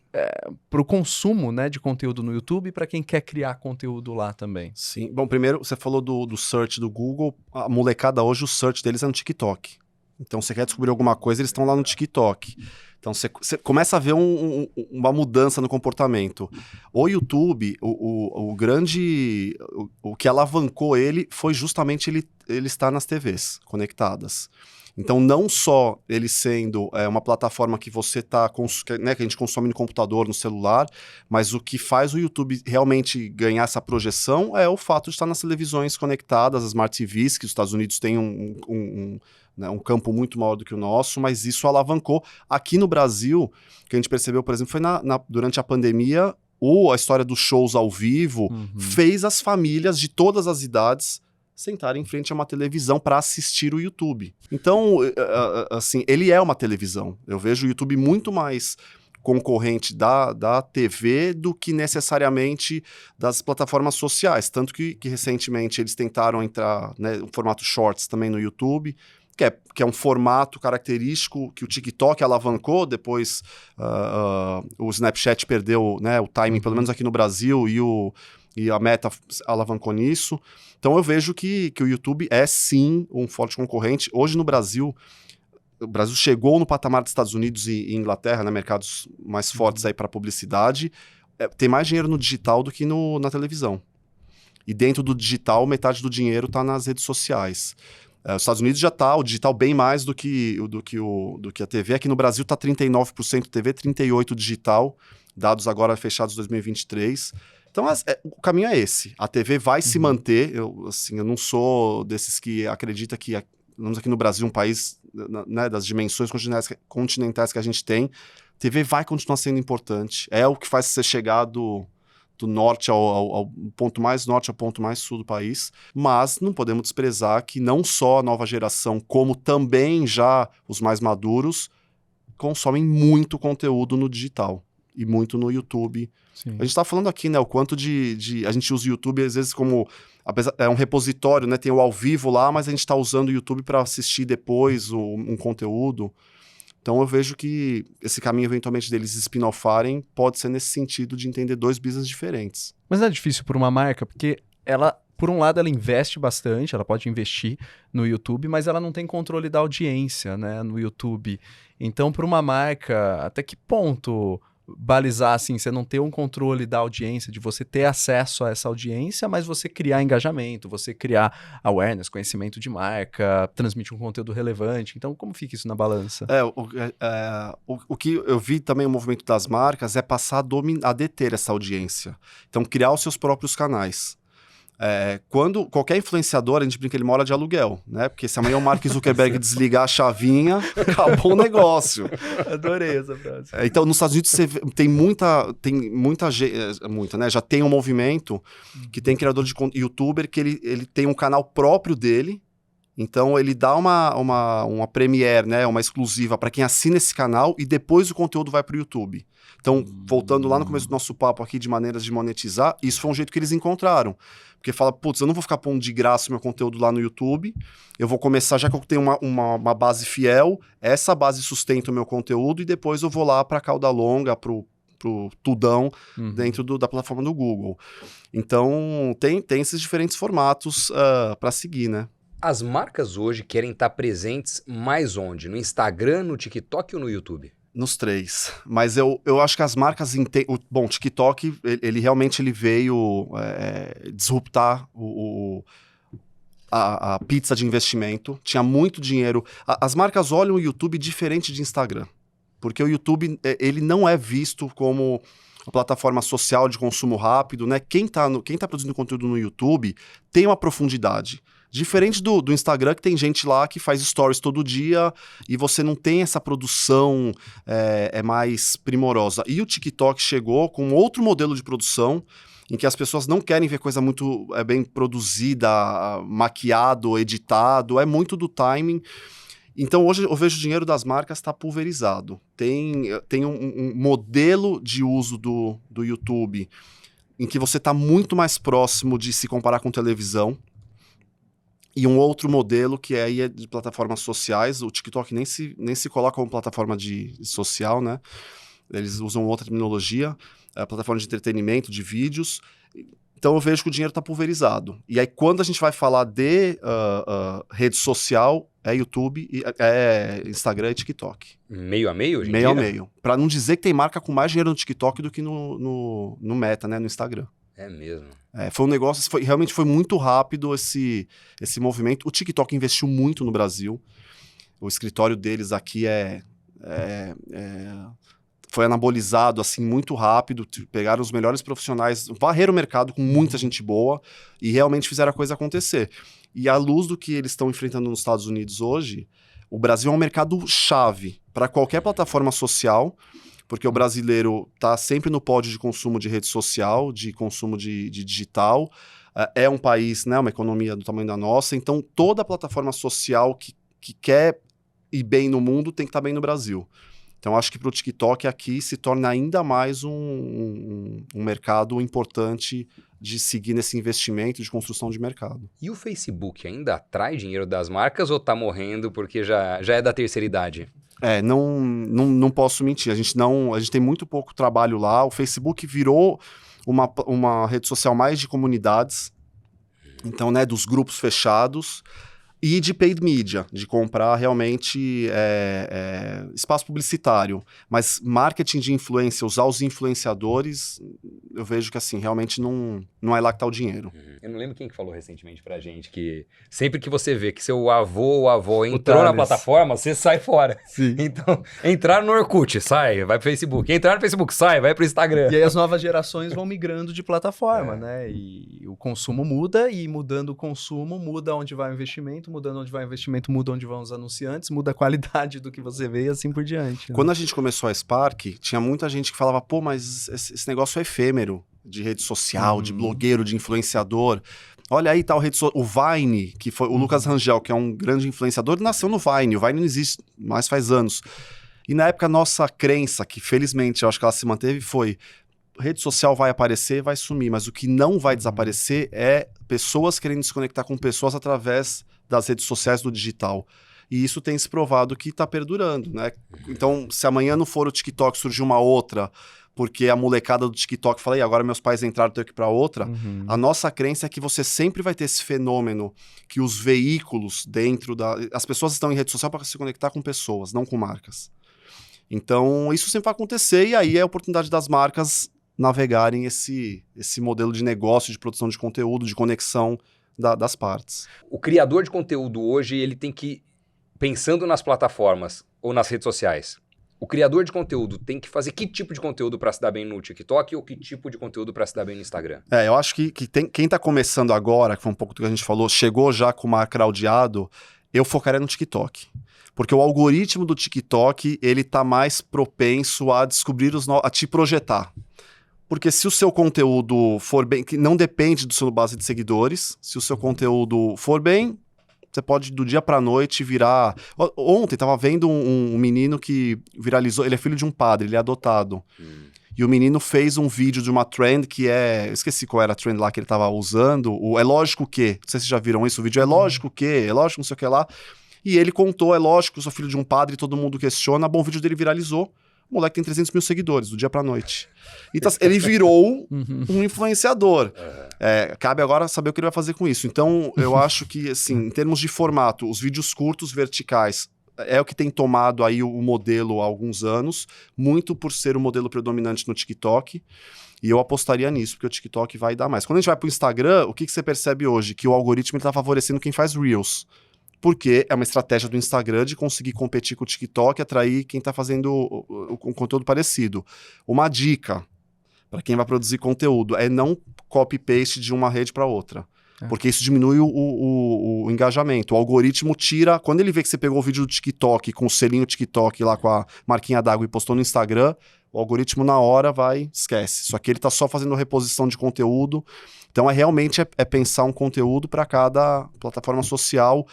pro consumo, né, de conteúdo no YouTube e para quem quer criar conteúdo lá também? Sim. Bom, primeiro, você falou do search do Google. A molecada hoje, o search deles é no TikTok. Então, você quer descobrir alguma coisa, eles estão lá no TikTok. Então, você começa a ver uma mudança no comportamento. O YouTube, o que alavancou ele foi justamente ele estar nas TVs conectadas. Então, não só ele sendo uma plataforma que você né, que a gente consome no computador, no celular, mas o que faz o YouTube realmente ganhar essa projeção é o fato de estar nas televisões conectadas, as Smart TVs, que os Estados Unidos têm né, um campo muito maior do que o nosso, mas isso alavancou. Aqui no Brasil, o que a gente percebeu, por exemplo, foi durante a pandemia, a história dos shows ao vivo fez as famílias de todas as idades sentarem em frente a uma televisão para assistir o YouTube. Então, assim, ele é uma televisão. Eu vejo o YouTube muito mais concorrente da TV do que necessariamente das plataformas sociais. Tanto que recentemente eles tentaram entrar, né, no formato Shorts também no YouTube, que é um formato característico que o TikTok alavancou, depois o Snapchat perdeu, né, o timing, pelo menos aqui no Brasil, e a Meta alavancou nisso. Então eu vejo que o YouTube é sim um forte concorrente. Hoje no Brasil, o Brasil chegou no patamar dos Estados Unidos e Inglaterra, né, mercados mais fortes aí para publicidade. Tem mais dinheiro no digital do que na televisão. E dentro do digital, metade do dinheiro está nas redes sociais. Os Estados Unidos já está o digital bem mais do que a TV. Aqui no Brasil está 39% TV, 38% digital, dados agora fechados 2023. Então, o caminho é esse. A TV vai se manter. Eu não sou desses que acredita que, vamos aqui no Brasil, um país, né, das dimensões continentais que a gente tem, a TV vai continuar sendo importante. É o que faz você chegar do norte ao ponto mais norte ao ponto mais sul do país. Mas não podemos desprezar que não só a nova geração, como também já os mais maduros, consomem muito conteúdo no digital e muito no YouTube. Sim. A gente está falando aqui, né, o quanto a gente usa o YouTube, às vezes, como é um repositório, né, tem o ao vivo lá, mas a gente está usando o YouTube para assistir depois um conteúdo. Então eu vejo que esse caminho, eventualmente, deles spin-offarem pode ser nesse sentido de entender dois business diferentes. Mas não é difícil para uma marca, porque ela, por um lado, ela investe bastante, ela pode investir no YouTube, mas ela não tem controle da audiência, né, no YouTube. Então, para uma marca, até que ponto balizar, assim, você não ter um controle da audiência, de você ter acesso a essa audiência, mas você criar engajamento, você criar awareness, conhecimento de marca, transmitir um conteúdo relevante. Então, como fica isso na balança? O que eu vi também, o movimento das marcas, é passar a deter essa audiência. Então, criar os seus próprios canais. Quando qualquer influenciador, a gente brinca que ele mora de aluguel, né? Porque se amanhã o Mark Zuckerberg desligar a chavinha, acabou o negócio. Adorei essa frase. Então, nos Estados Unidos, tem muita gente, né? Já tem um movimento que tem criador de youtuber que ele tem um canal próprio dele. Então, ele dá uma premiere, né? Uma exclusiva para quem assina esse canal e depois o conteúdo vai para o YouTube. Então, voltando lá no começo do nosso papo aqui de maneiras de monetizar, isso foi um jeito que eles encontraram. Porque fala, putz, eu não vou ficar pondo de graça o meu conteúdo lá no YouTube, eu vou começar, já que eu tenho uma base fiel, essa base sustenta o meu conteúdo e depois eu vou lá para a cauda longa, pro tudão, dentro da plataforma do Google. Então, tem esses diferentes formatos para seguir, né? As marcas hoje querem estar presentes mais onde? No Instagram, no TikTok ou no YouTube? Nos três. Mas eu acho que as marcas... Bom, o TikTok, ele realmente veio disruptar a pizza de investimento. Tinha muito dinheiro. As marcas olham o YouTube diferente de Instagram. Porque o YouTube, ele não é visto como uma plataforma social de consumo rápido, né? Quem tá produzindo conteúdo no YouTube tem uma profundidade. Diferente do Instagram, que tem gente lá que faz stories todo dia e você não tem essa produção mais primorosa. E o TikTok chegou com outro modelo de produção em que as pessoas não querem ver coisa muito bem produzida, maquiado, editado, é muito do timing. Então, hoje eu vejo o dinheiro das marcas está pulverizado. Tem um modelo de uso do YouTube em que você está muito mais próximo de se comparar com televisão, e um outro modelo que é de plataformas sociais. O TikTok nem se coloca como plataforma social, né? Eles usam outra terminologia, plataforma de entretenimento, de vídeos. Então eu vejo que o dinheiro está pulverizado. E aí quando a gente vai falar de rede social, é YouTube, é Instagram e TikTok. Meio a meio hoje em meio dia? a meio. Para não dizer que tem marca com mais dinheiro no TikTok do que no Meta, né? No Instagram. É mesmo. Foi um negócio, realmente foi muito rápido esse movimento. O TikTok investiu muito no Brasil. O escritório deles aqui foi anabolizado assim muito rápido, pegaram os melhores profissionais, varreram o mercado com muita gente boa e realmente fizeram a coisa acontecer. E à luz do que eles estão enfrentando nos Estados Unidos hoje, o Brasil é um mercado chave para qualquer plataforma social, porque o brasileiro está sempre no pódio de consumo de rede social, de consumo de digital. É um país, né, uma economia do tamanho da nossa, então toda plataforma social que quer ir bem no mundo tem que estar bem no Brasil. Então, acho que para o TikTok aqui se torna ainda mais um mercado importante de seguir nesse investimento de construção de mercado. E o Facebook ainda atrai dinheiro das marcas ou tá morrendo porque já é da terceira idade? Não posso mentir. A gente tem muito pouco trabalho lá. O Facebook virou uma rede social mais de comunidades, então, né, dos grupos fechados. E de paid media, de comprar realmente espaço publicitário. Mas marketing de influência, usar os influenciadores, eu vejo que assim, realmente não é lá que está o dinheiro. Eu não lembro quem que falou recentemente pra gente que sempre que você vê que seu avô ou avó entrou na plataforma, você sai fora. Sim. Então, entrar no Orkut, sai, vai pro Facebook. Entrar no Facebook, sai, vai pro Instagram. E aí as novas gerações vão migrando de plataforma, né? E o consumo muda, e mudando o consumo, muda onde vai o investimento, mudando onde vai o investimento, muda onde vão os anunciantes, muda a qualidade do que você vê e assim por diante. Né? Quando a gente começou a Spark, tinha muita gente que falava, pô, mas esse negócio é efêmero, de rede social, de blogueiro, de influenciador. Olha aí, tá o Vine, que foi o Lucas Rangel, que é um grande influenciador, nasceu no Vine. O Vine não existe mais faz anos. E na época, a nossa crença, que felizmente eu acho que ela se manteve, foi: rede social vai aparecer, vai sumir, mas o que não vai desaparecer é pessoas querendo se conectar com pessoas através das redes sociais do digital. E isso tem se provado que está perdurando, né? Então, se amanhã não for o TikTok, surgir uma outra, porque a molecada do TikTok fala, e agora meus pais entraram, tenho que ir para outra, a nossa crença é que você sempre vai ter esse fenômeno que os veículos as pessoas estão em rede social para se conectar com pessoas, não com marcas. Então, isso sempre vai acontecer, e aí é a oportunidade das marcas navegarem esse modelo de negócio, de produção de conteúdo, de conexão das partes. O criador de conteúdo hoje, ele tem que, pensando nas plataformas ou nas redes sociais, o criador de conteúdo tem que fazer que tipo de conteúdo para se dar bem no TikTok ou que tipo de conteúdo para se dar bem no Instagram? Eu acho que quem está começando agora, que foi um pouco do que a gente falou, chegou já com o mar crowdado, eu focaria no TikTok. Porque o algoritmo do TikTok, ele tá mais propenso a descobrir a te projetar. Porque se o seu conteúdo for bem, que não depende do seu base de seguidores, se o seu conteúdo for bem, você pode do dia pra noite virar... Ontem tava vendo um menino que viralizou, ele é filho de um padre, ele é adotado. E o menino fez um vídeo de uma trend que eu esqueci qual era a trend lá que ele tava usando, é lógico que, não sei se vocês já viram isso, o vídeo é lógico não sei o que lá. E ele contou, é lógico, eu sou filho de um padre, todo mundo questiona, bom, o vídeo dele viralizou. O moleque tem 300 mil seguidores, do dia pra noite. Então, ele virou um influenciador. Cabe agora saber o que ele vai fazer com isso. Então, eu acho que, assim, em termos de formato, os vídeos curtos, verticais, é o que tem tomado aí o modelo há alguns anos, muito por ser o modelo predominante no TikTok. E eu apostaria nisso, porque o TikTok vai dar mais. Quando a gente vai pro Instagram, o que você percebe hoje? Que o algoritmo está favorecendo quem faz Reels. Porque é uma estratégia do Instagram de conseguir competir com o TikTok e atrair quem está fazendo um conteúdo parecido. Uma dica para quem vai produzir conteúdo é não copy-paste de uma rede para outra. Porque isso diminui o engajamento. O algoritmo tira... Quando ele vê que você pegou o vídeo do TikTok com o selinho TikTok lá com a marquinha d'água e postou no Instagram, o algoritmo na hora esquece. Só que ele está só fazendo reposição de conteúdo. Então, realmente pensar um conteúdo para cada plataforma social.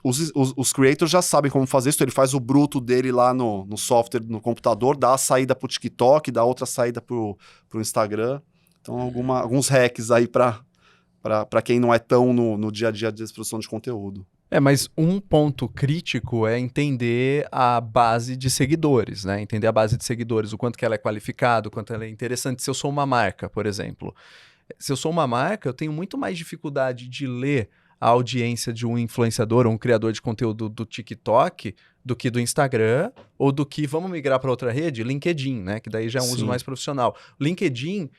Os creators já sabem como fazer isso, ele faz o bruto dele lá no software, no computador, dá a saída para o TikTok, dá outra saída para o Instagram. Então, alguns hacks aí para quem não é tão no dia a dia de produção de conteúdo. Mas um ponto crítico é entender a base de seguidores, né? Entender a base de seguidores, o quanto que ela é qualificada, o quanto ela é interessante. Se eu sou uma marca, por exemplo. Se eu sou uma marca, eu tenho muito mais dificuldade de ler a audiência de um influenciador ou um criador de conteúdo do TikTok do que do Instagram ou do que, vamos migrar para outra rede, LinkedIn, né? Que daí já é um uso mais profissional. LinkedIn,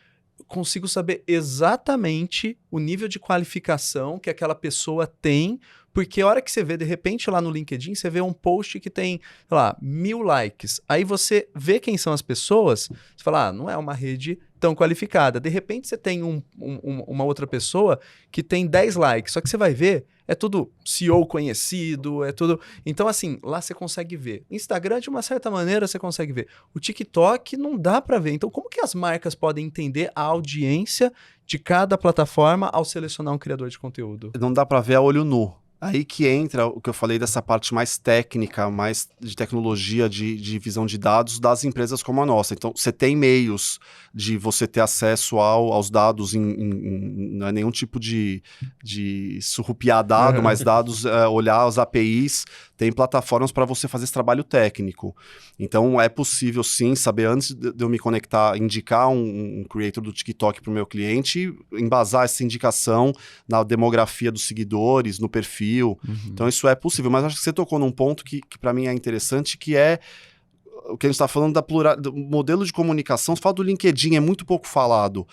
consigo saber exatamente o nível de qualificação que aquela pessoa tem, porque a hora que você vê, de repente, lá no LinkedIn, você vê um post que tem, sei lá, 1000 likes. Aí você vê quem são as pessoas, você fala, não é uma rede tão qualificada. De repente, você tem uma outra pessoa que tem 10 likes, só que você vai ver, é tudo CEO conhecido, é tudo... Então, assim, lá você consegue ver. Instagram, de uma certa maneira, você consegue ver. O TikTok não dá para ver. Então, como que as marcas podem entender a audiência de cada plataforma ao selecionar um criador de conteúdo? Não dá para ver a olho nu. Aí que entra o que eu falei dessa parte mais técnica, mais de tecnologia, de visão de dados das empresas como a nossa. Então, você tem meios de você ter acesso aos dados, não é nenhum tipo de surrupiar dado, mas dados, olhar as APIs, tem plataformas para você fazer esse trabalho técnico. Então, é possível sim saber antes de eu me conectar, indicar um creator do TikTok para o meu cliente, embasar essa indicação na demografia dos seguidores, no perfil. Então isso é possível, mas acho que você tocou num ponto que para mim é interessante, que é o que a gente está falando do modelo de comunicação. Você fala do LinkedIn, é muito pouco falado.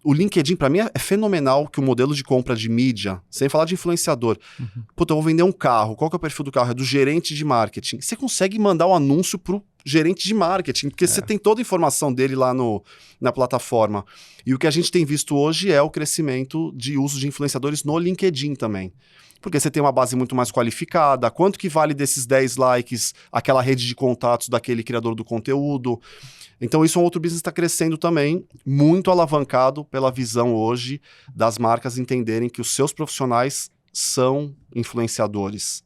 O LinkedIn, para mim, é fenomenal que o modelo de compra de mídia, sem falar de influenciador. Puta, eu vou vender um carro, qual que é o perfil do carro? É do gerente de marketing. Você consegue mandar o anúncio pro gerente de marketing, porque você tem toda a informação dele lá na plataforma. E o que a gente tem visto hoje é o crescimento de uso de influenciadores no LinkedIn também. Porque você tem uma base muito mais qualificada, quanto que vale desses 10 likes aquela rede de contatos daquele criador do conteúdo. Então isso é um outro business que está crescendo também, muito alavancado pela visão hoje das marcas entenderem que os seus profissionais são influenciadores.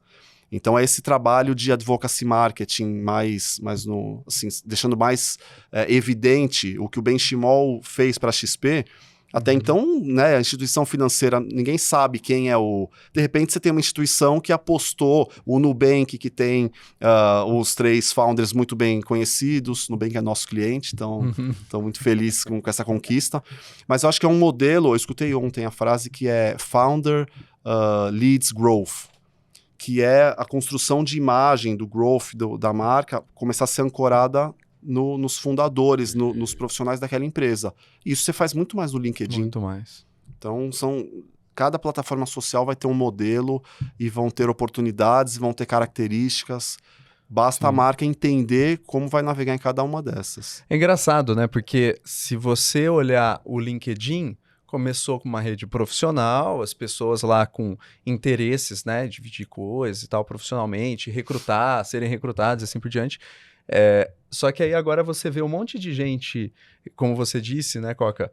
Então é esse trabalho de advocacy marketing assim, deixando mais evidente o que o Benchimol fez para a XP. Até então, né, a instituição financeira, ninguém sabe quem é o... De repente, você tem uma instituição que apostou, o Nubank, que tem os 3 founders muito bem conhecidos. Nubank é nosso cliente, então estou muito feliz com essa conquista. Mas eu acho que é um modelo, eu escutei ontem a frase que é Founder Leads Growth, que é a construção de imagem do growth da marca começar a ser ancorada nos fundadores, nos profissionais daquela empresa. Isso você faz muito mais no LinkedIn. Muito mais. Então, cada plataforma social vai ter um modelo e vão ter oportunidades, vão ter características. Basta a marca entender como vai navegar em cada uma dessas. É engraçado, né? Porque se você olhar o LinkedIn, começou com uma rede profissional, as pessoas lá com interesses, né? Dividir coisas e tal profissionalmente, serem recrutados e assim por diante. Só que aí agora você vê um monte de gente, como você disse, né, Coca,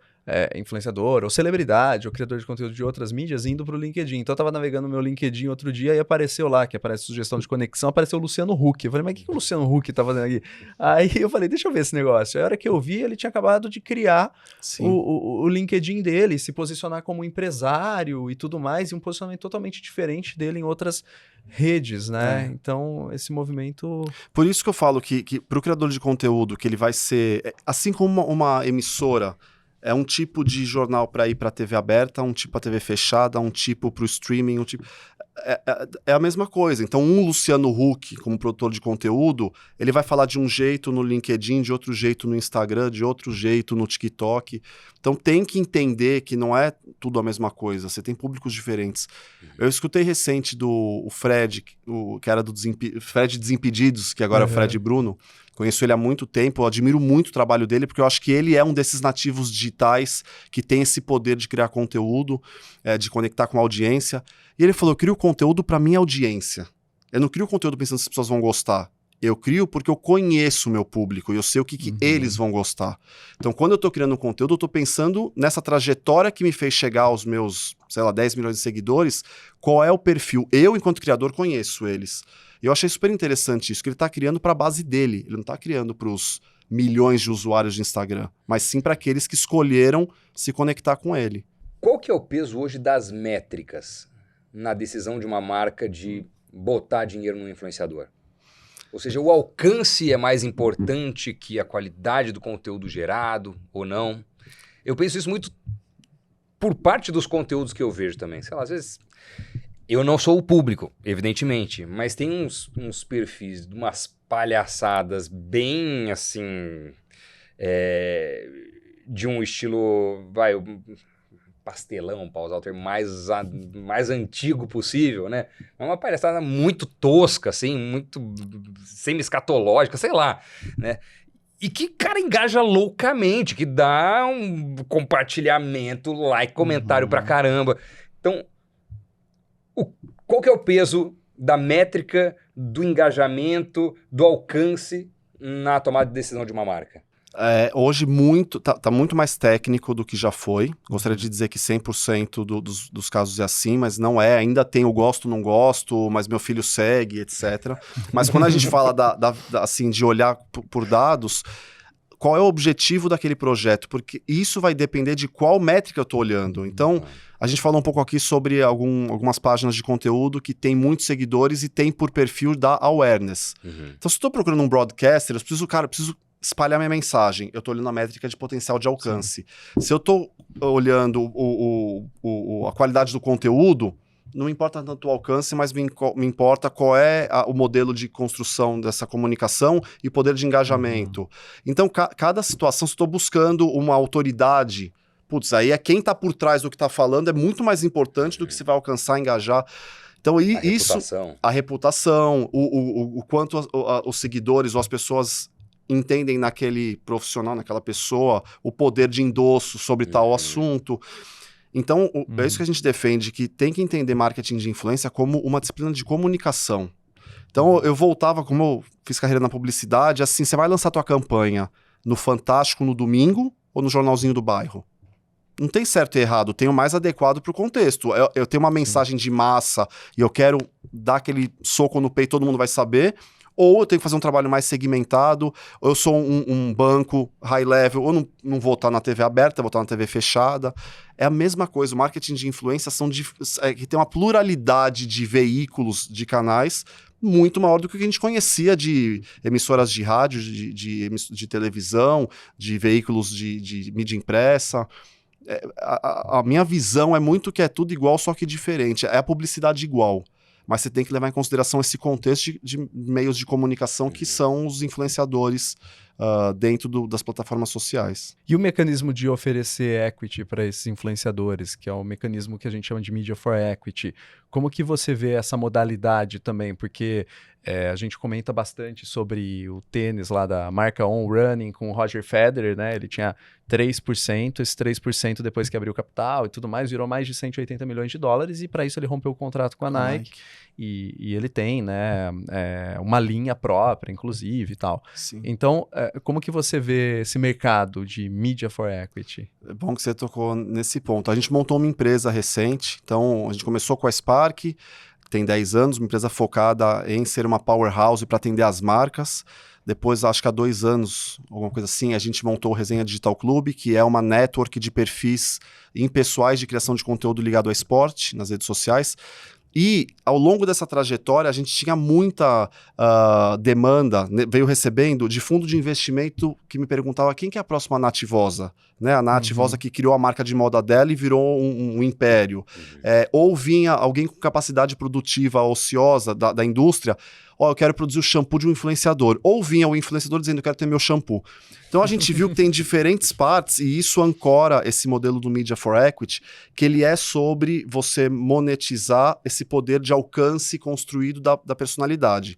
influenciador, ou celebridade, ou criador de conteúdo de outras mídias, indo pro LinkedIn. Então eu tava navegando no meu LinkedIn outro dia e apareceu lá, que aparece sugestão de conexão, apareceu o Luciano Huck. Eu falei, mas o que o Luciano Huck tá fazendo aqui? Aí eu falei, deixa eu ver esse negócio. Aí a hora que eu vi, ele tinha acabado de criar o LinkedIn dele, se posicionar como empresário e tudo mais, e um posicionamento totalmente diferente dele em outras redes, né? Então, esse movimento... Por isso que eu falo que para o criador de conteúdo, que ele vai ser... Assim como uma emissora, é um tipo de jornal para ir para a TV aberta, um tipo para TV fechada, um tipo para o streaming, um tipo... É a mesma coisa. Então, um Luciano Huck, como produtor de conteúdo, ele vai falar de um jeito no LinkedIn, de outro jeito no Instagram, de outro jeito no TikTok. Então, tem que entender que não é tudo a mesma coisa. Você tem públicos diferentes. Eu escutei recente do Fred, que era do Fred Desimpedidos, que agora é o Fred Bruno. Conheço ele há muito tempo, eu admiro muito o trabalho dele, porque eu acho que ele é um desses nativos digitais que tem esse poder de criar conteúdo, de conectar com a audiência. E ele falou, eu crio conteúdo para minha audiência. Eu não crio conteúdo pensando se as pessoas vão gostar. Eu crio porque eu conheço o meu público e eu sei o que eles vão gostar. Então, quando eu tô criando um conteúdo, eu tô pensando nessa trajetória que me fez chegar aos meus, 10 milhões de seguidores, qual é o perfil. Eu, enquanto criador, conheço eles. E eu achei super interessante isso, que ele tá criando para a base dele. Ele não tá criando para os milhões de usuários de Instagram, mas sim para aqueles que escolheram se conectar com ele. Qual que é o peso hoje das métricas na decisão de uma marca de botar dinheiro no influenciador? Ou seja, o alcance é mais importante que a qualidade do conteúdo gerado ou não? Eu penso isso muito por parte dos conteúdos que eu vejo também. Sei lá, às vezes eu não sou o público, evidentemente, mas tem uns perfis, umas palhaçadas bem assim, de um estilo, pastelão, para usar o termo mais antigo possível, né? É uma palhaçada muito tosca, assim, muito semi-escatológica, sei lá, né? E que, cara, engaja loucamente, que dá um compartilhamento, like, comentário pra caramba. Então, qual que é o peso da métrica, do engajamento, do alcance na tomada de decisão de uma marca? Hoje tá muito mais técnico do que já foi. Gostaria de dizer que 100% dos casos é assim, mas não é. Ainda tem o gosto, não gosto, mas meu filho segue, etc. Mas quando a gente fala assim, de olhar por dados, qual é o objetivo daquele projeto? Porque isso vai depender de qual métrica eu estou olhando. Então, a gente falou um pouco aqui sobre algumas páginas de conteúdo que tem muitos seguidores e tem por perfil da awareness. Então, se eu estou procurando um broadcaster, eu preciso espalhar minha mensagem. Eu estou olhando a métrica de potencial de alcance. Sim. Se eu estou olhando a qualidade do conteúdo, não importa tanto o alcance, mas me importa qual é o modelo de construção dessa comunicação e o poder de engajamento. Então, cada situação, se eu estou buscando uma autoridade, aí é quem está por trás do que está falando é muito mais importante do que se vai alcançar, engajar. Então, a reputação, o quanto os seguidores ou as pessoas entendem naquele profissional, naquela pessoa, o poder de endosso sobre tal assunto. Então, é isso que a gente defende, que tem que entender marketing de influência como uma disciplina de comunicação. Então, eu voltava, como eu fiz carreira na publicidade, assim, você vai lançar tua campanha no Fantástico no domingo ou no Jornalzinho do Bairro? Não tem certo e errado, tem o mais adequado para o contexto. Eu tenho uma mensagem de massa e eu quero dar aquele soco no peito, todo mundo vai saber. Ou eu tenho que fazer um trabalho mais segmentado, ou eu sou um banco high level, ou não vou estar na TV aberta, vou estar na TV fechada. É a mesma coisa, o marketing de influência que tem uma pluralidade de veículos, de canais, muito maior do que a gente conhecia de emissoras de rádio, de televisão, de veículos de mídia impressa. A minha visão é muito que é tudo igual, só que diferente. É a publicidade igual. Mas você tem que levar em consideração esse contexto de meios de comunicação que são os influenciadores dentro das plataformas sociais. E o mecanismo de oferecer equity para esses influenciadores, que é o mecanismo que a gente chama de Media for Equity, como que você vê essa modalidade também? Porque a gente comenta bastante sobre o tênis lá da marca On Running com o Roger Federer, né? Ele tinha 3%, esse 3% depois que abriu o capital e tudo mais, virou mais de 180 milhões de dólares e para isso ele rompeu o contrato com a Nike. E ele tem, né, uma linha própria, inclusive, e tal. Sim. Então, como que você vê esse mercado de Media for Equity? É bom que você tocou nesse ponto. A gente montou uma empresa recente, então a gente começou com a Spark, tem 10 anos, uma empresa focada em ser uma powerhouse para atender as marcas. Depois, acho que há 2 anos, alguma coisa assim, a gente montou o Resenha Digital Clube, que é uma network de perfis impessoais de criação de conteúdo ligado ao esporte nas redes sociais. E, ao longo dessa trajetória, a gente tinha muita demanda, né, veio recebendo de fundo de investimento que me perguntava quem que é a próxima Nath Vosa, né? A Nath Vosa que criou a marca de moda dela e virou um império. Ou vinha alguém com capacidade produtiva ociosa da indústria, eu quero produzir o shampoo de um influenciador. Ou vinha o influenciador dizendo, eu quero ter meu shampoo. Então a gente viu que tem diferentes partes e isso ancora esse modelo do Media for Equity, que ele é sobre você monetizar esse poder de alcance construído da personalidade.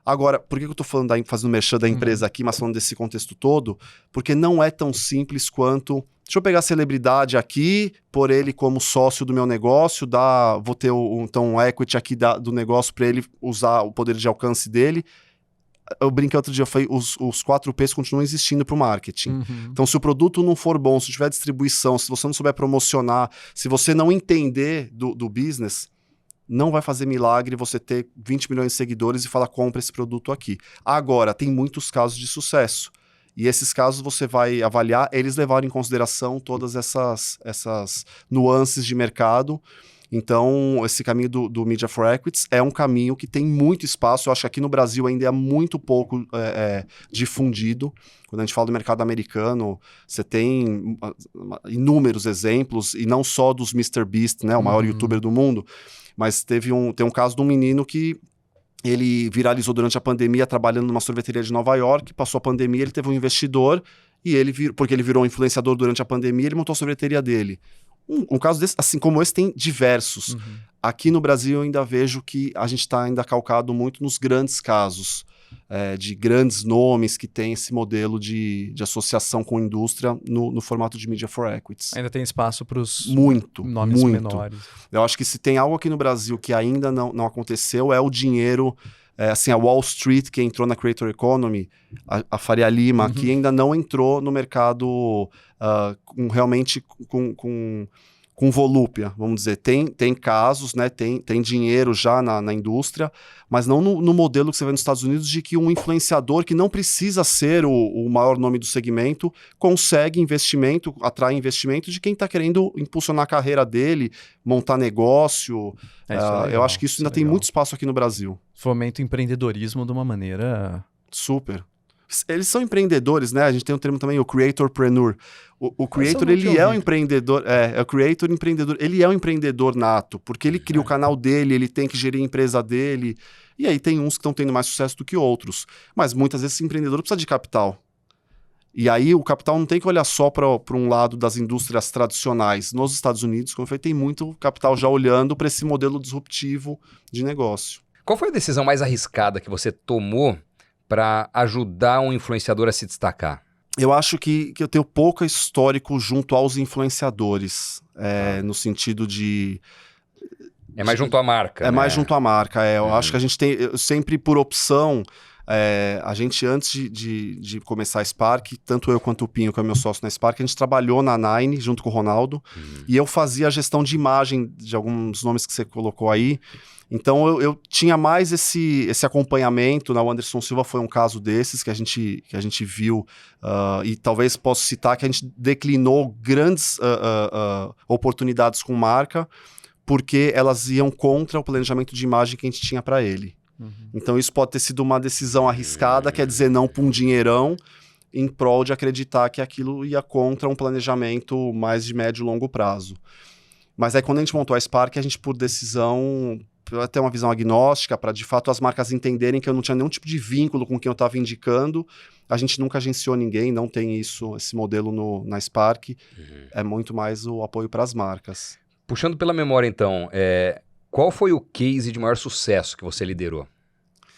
Agora, por que eu estou falando fazendo merchan da empresa aqui, mas falando desse contexto todo? Porque não é tão simples quanto... Deixa eu pegar a celebridade aqui, pôr ele como sócio do meu negócio, vou ter então um equity aqui do negócio para ele usar o poder de alcance dele. eu brinquei outro dia, eu falei, os 4 Ps continuam existindo para o marketing. Então, se o produto não for bom, se tiver distribuição, se você não souber promocionar, se você não entender do business, não vai fazer milagre você ter 20 milhões de seguidores e falar, compra esse produto aqui. Agora, tem muitos casos de sucesso. E esses casos você vai avaliar, eles levaram em consideração todas essas nuances de mercado. Então, esse caminho do Media for Equities é um caminho que tem muito espaço. Eu acho que aqui no Brasil ainda é muito pouco difundido. Quando a gente fala do mercado americano, você tem inúmeros exemplos, e não só dos MrBeast, né, o maior youtuber do mundo, mas tem um caso de um menino que ele viralizou durante a pandemia trabalhando numa sorveteria de Nova York, passou a pandemia, ele teve um investidor, e porque ele virou influenciador durante a pandemia, ele montou a sorveteria dele. Um caso desse, assim como esse, tem diversos. Aqui no Brasil eu ainda vejo que a gente está ainda calcado muito nos grandes casos, de grandes nomes que tem esse modelo de associação com a indústria no formato de Media for Equities. Ainda tem espaço para os nomes menores. Eu acho que se tem algo aqui no Brasil que ainda não aconteceu, é o dinheiro, assim, a Wall Street, que entrou na Creator Economy, a Faria Lima, que ainda não entrou no mercado realmente com volúpia, vamos dizer. Tem casos, né? Tem dinheiro já na indústria, mas não no modelo que você vê nos Estados Unidos, de que um influenciador que não precisa ser o maior nome do segmento consegue investimento, atrai investimento de quem está querendo impulsionar a carreira dele, montar negócio. Eu acho que isso ainda tem muito espaço aqui no Brasil. Fomenta o empreendedorismo de uma maneira... Super. Eles são empreendedores, né? A gente tem um termo também, o creatorpreneur. O creator, ele é um empreendedor, o creator empreendedor, ele é um empreendedor nato, porque ele cria o canal dele, ele tem que gerir a empresa dele, e aí tem uns que estão tendo mais sucesso do que outros. Mas muitas vezes esse empreendedor precisa de capital. E aí o capital não tem que olhar só para um lado das indústrias tradicionais. Nos Estados Unidos, como eu falei, tem muito capital já olhando para esse modelo disruptivo de negócio. Qual foi a decisão mais arriscada que você tomou para ajudar um influenciador a se destacar? Eu acho que eu tenho pouco histórico junto aos influenciadores, no sentido de... É mais junto à marca, É né? mais junto à marca, Eu acho que a gente tem, sempre por opção, a gente antes de começar a Spark, tanto eu quanto o Pinho, que é meu sócio na Spark, a gente trabalhou na Nine junto com o Ronaldo, e eu fazia a gestão de imagem de alguns nomes que você colocou aí. Então eu tinha mais esse acompanhamento. O Anderson Silva foi um caso desses que a gente viu, e talvez possa citar que a gente declinou grandes oportunidades com marca, porque elas iam contra o planejamento de imagem que a gente tinha para ele. Então isso pode ter sido uma decisão arriscada, quer dizer, não para um dinheirão, em prol de acreditar que aquilo ia contra um planejamento mais de médio e longo prazo. Mas aí quando a gente montou a Spark, a gente, por decisão, até uma visão agnóstica, para de fato as marcas entenderem que eu não tinha nenhum tipo de vínculo com quem eu estava indicando. A gente nunca agenciou ninguém, não tem esse modelo na Spark. É muito mais o apoio para as marcas. Puxando pela memória, então, qual foi o case de maior sucesso que você liderou?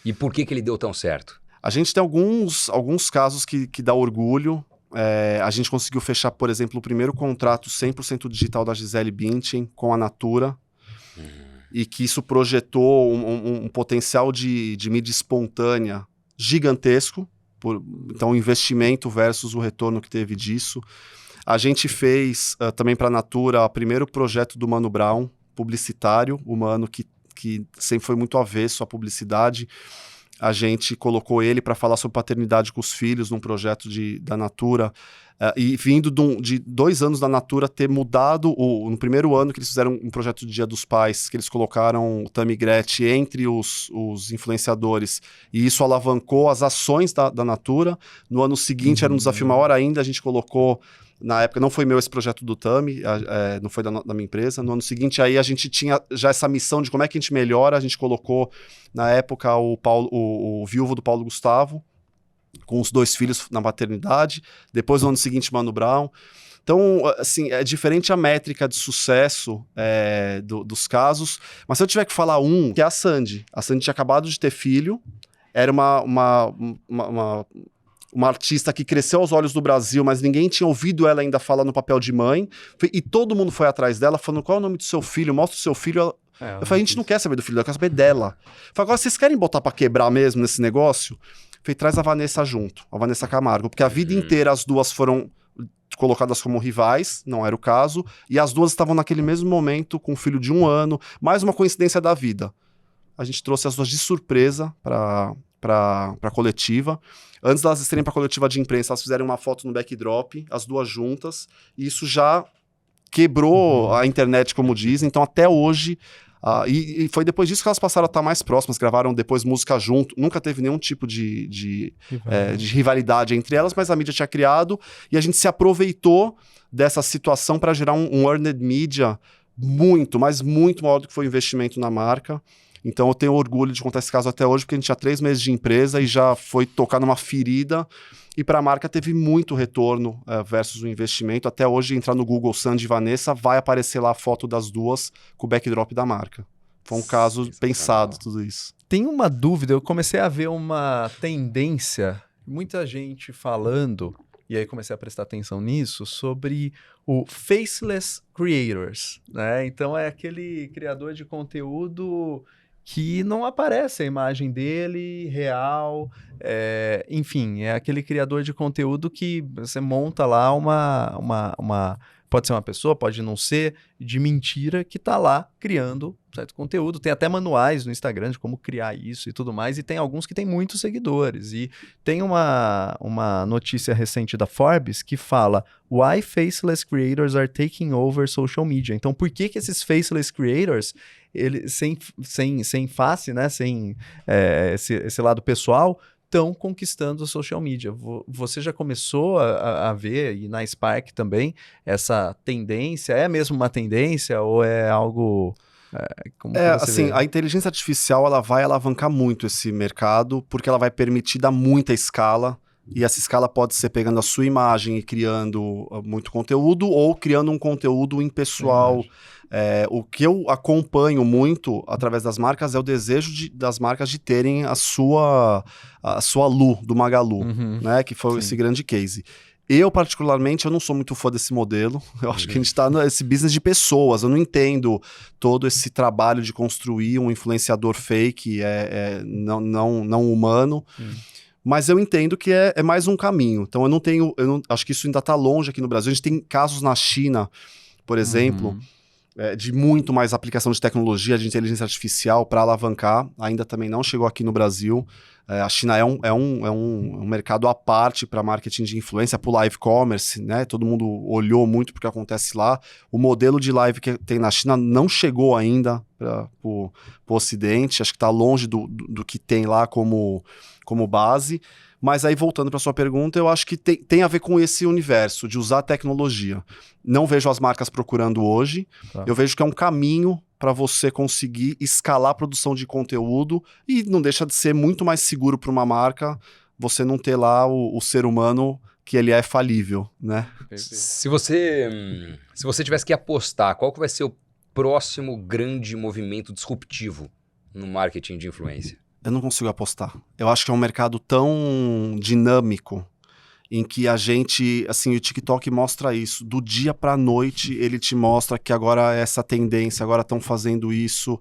E por que ele deu tão certo? A gente tem alguns casos que dá orgulho. A gente conseguiu fechar, por exemplo, o primeiro contrato 100% digital da Gisele Bündchen com a Natura. E que isso projetou um potencial de mídia espontânea gigantesco. Então, o investimento versus o retorno que teve disso. A gente fez também para a Natura o primeiro projeto do Mano Brown, publicitário, o Mano que sempre foi muito avesso à publicidade. A gente colocou ele para falar sobre paternidade com os filhos num projeto da Natura. E vindo de 2 anos da Natura ter mudado, no primeiro ano que eles fizeram um projeto de Dia dos Pais, que eles colocaram o Tammy Gretchen entre os influenciadores, e isso alavancou as ações da Natura. No ano seguinte era um desafio maior ainda, a gente colocou, na época não foi meu esse projeto do Tammy, não foi da minha empresa. No ano seguinte aí a gente tinha já essa missão de como é que a gente melhora. A gente colocou na época o viúvo do Paulo Gustavo, com os 2 filhos na maternidade. Depois, no ano seguinte, Mano Brown. Então, assim, é diferente a métrica de sucesso dos casos. Mas se eu tiver que falar que é a Sandy. A Sandy tinha acabado de ter filho. Era uma artista que cresceu aos olhos do Brasil, mas ninguém tinha ouvido ela ainda falar no papel de mãe. E todo mundo foi atrás dela, falando: qual é o nome do seu filho? Mostra o seu filho. Eu falei: a gente não quer saber do filho dela, quer saber dela. Eu falei: agora vocês querem botar pra quebrar mesmo nesse negócio? falei, traz a Vanessa junto, a Vanessa Camargo, porque a vida inteira as duas foram colocadas como rivais, não era o caso, e as duas estavam naquele mesmo momento com um filho de 1 ano, mais uma coincidência da vida. A gente trouxe as duas de surpresa para a coletiva. Antes delas estarem para a coletiva de imprensa, elas fizeram uma foto no backdrop, as duas juntas, e isso já quebrou a internet, como dizem. Então, até hoje, e foi depois disso que elas passaram a estar mais próximas, gravaram depois música junto, nunca teve nenhum tipo de rivalidade entre elas, mas a mídia tinha criado, e a gente se aproveitou dessa situação para gerar um earned media muito, mas muito maior do que foi o investimento na marca. Então eu tenho orgulho de contar esse caso até hoje, porque a gente tinha 3 meses de empresa e já foi tocar numa ferida. E para a marca teve muito retorno versus o investimento. Até hoje, entrar no Google Sandy e Vanessa, vai aparecer lá a foto das duas com o backdrop da marca. Foi um caso pensado, tudo isso. Tem uma dúvida, eu comecei a ver uma tendência, muita gente falando, e aí comecei a prestar atenção nisso, sobre o Faceless Creators, né? Então é aquele criador de conteúdo que não aparece a imagem dele real, enfim, é aquele criador de conteúdo que você monta lá pode ser uma pessoa, pode não ser, de mentira, que tá lá criando certo conteúdo. Tem até manuais no Instagram de como criar isso e tudo mais, e tem alguns que tem muitos seguidores. E tem uma notícia recente da Forbes que fala Why Faceless Creators are taking over social media. Então, por que esses Faceless Creators, sem face, né, sem esse lado pessoal, estão conquistando a social media? Você já começou a ver, e na Spark também, essa tendência? É mesmo uma tendência ou é algo... como que você assim, vê? a inteligência artificial ela vai alavancar muito esse mercado, porque ela vai permitir dar muita escala, e essa escala pode ser pegando a sua imagem e criando muito conteúdo, ou criando um conteúdo impessoal. O que eu acompanho muito através das marcas é o desejo das marcas de terem a sua Lu, do Magalu, né? Que foi esse grande case. Eu, particularmente, eu não sou muito fã desse modelo. Eu acho que a gente está nesse business de pessoas. Eu não entendo todo esse trabalho de construir um influenciador fake, não humano. Mas eu entendo que é mais um caminho. Então, acho que isso ainda está longe aqui no Brasil. A gente tem casos na China, por exemplo, de muito mais aplicação de tecnologia, de inteligência artificial para alavancar. Ainda também não chegou aqui no Brasil. A China é um mercado à parte para marketing de influência, para o live commerce, né? Todo mundo olhou muito porque acontece lá. O modelo de live que tem na China não chegou ainda para o Ocidente. Acho que está longe do que tem lá como base. Mas aí, voltando para sua pergunta, eu acho que tem a ver com esse universo de usar tecnologia. Não vejo as marcas procurando hoje. Tá. Eu vejo que é um caminho para você conseguir escalar a produção de conteúdo, e não deixa de ser muito mais seguro para uma marca você não ter lá o ser humano que ele é falível, né? Se você tivesse que apostar, qual que vai ser o próximo grande movimento disruptivo no marketing de influência? Eu não consigo apostar. Eu acho que é um mercado tão dinâmico em que a gente, assim, o TikTok mostra isso. Do dia para a noite, ele te mostra que agora é essa tendência, agora estão fazendo isso.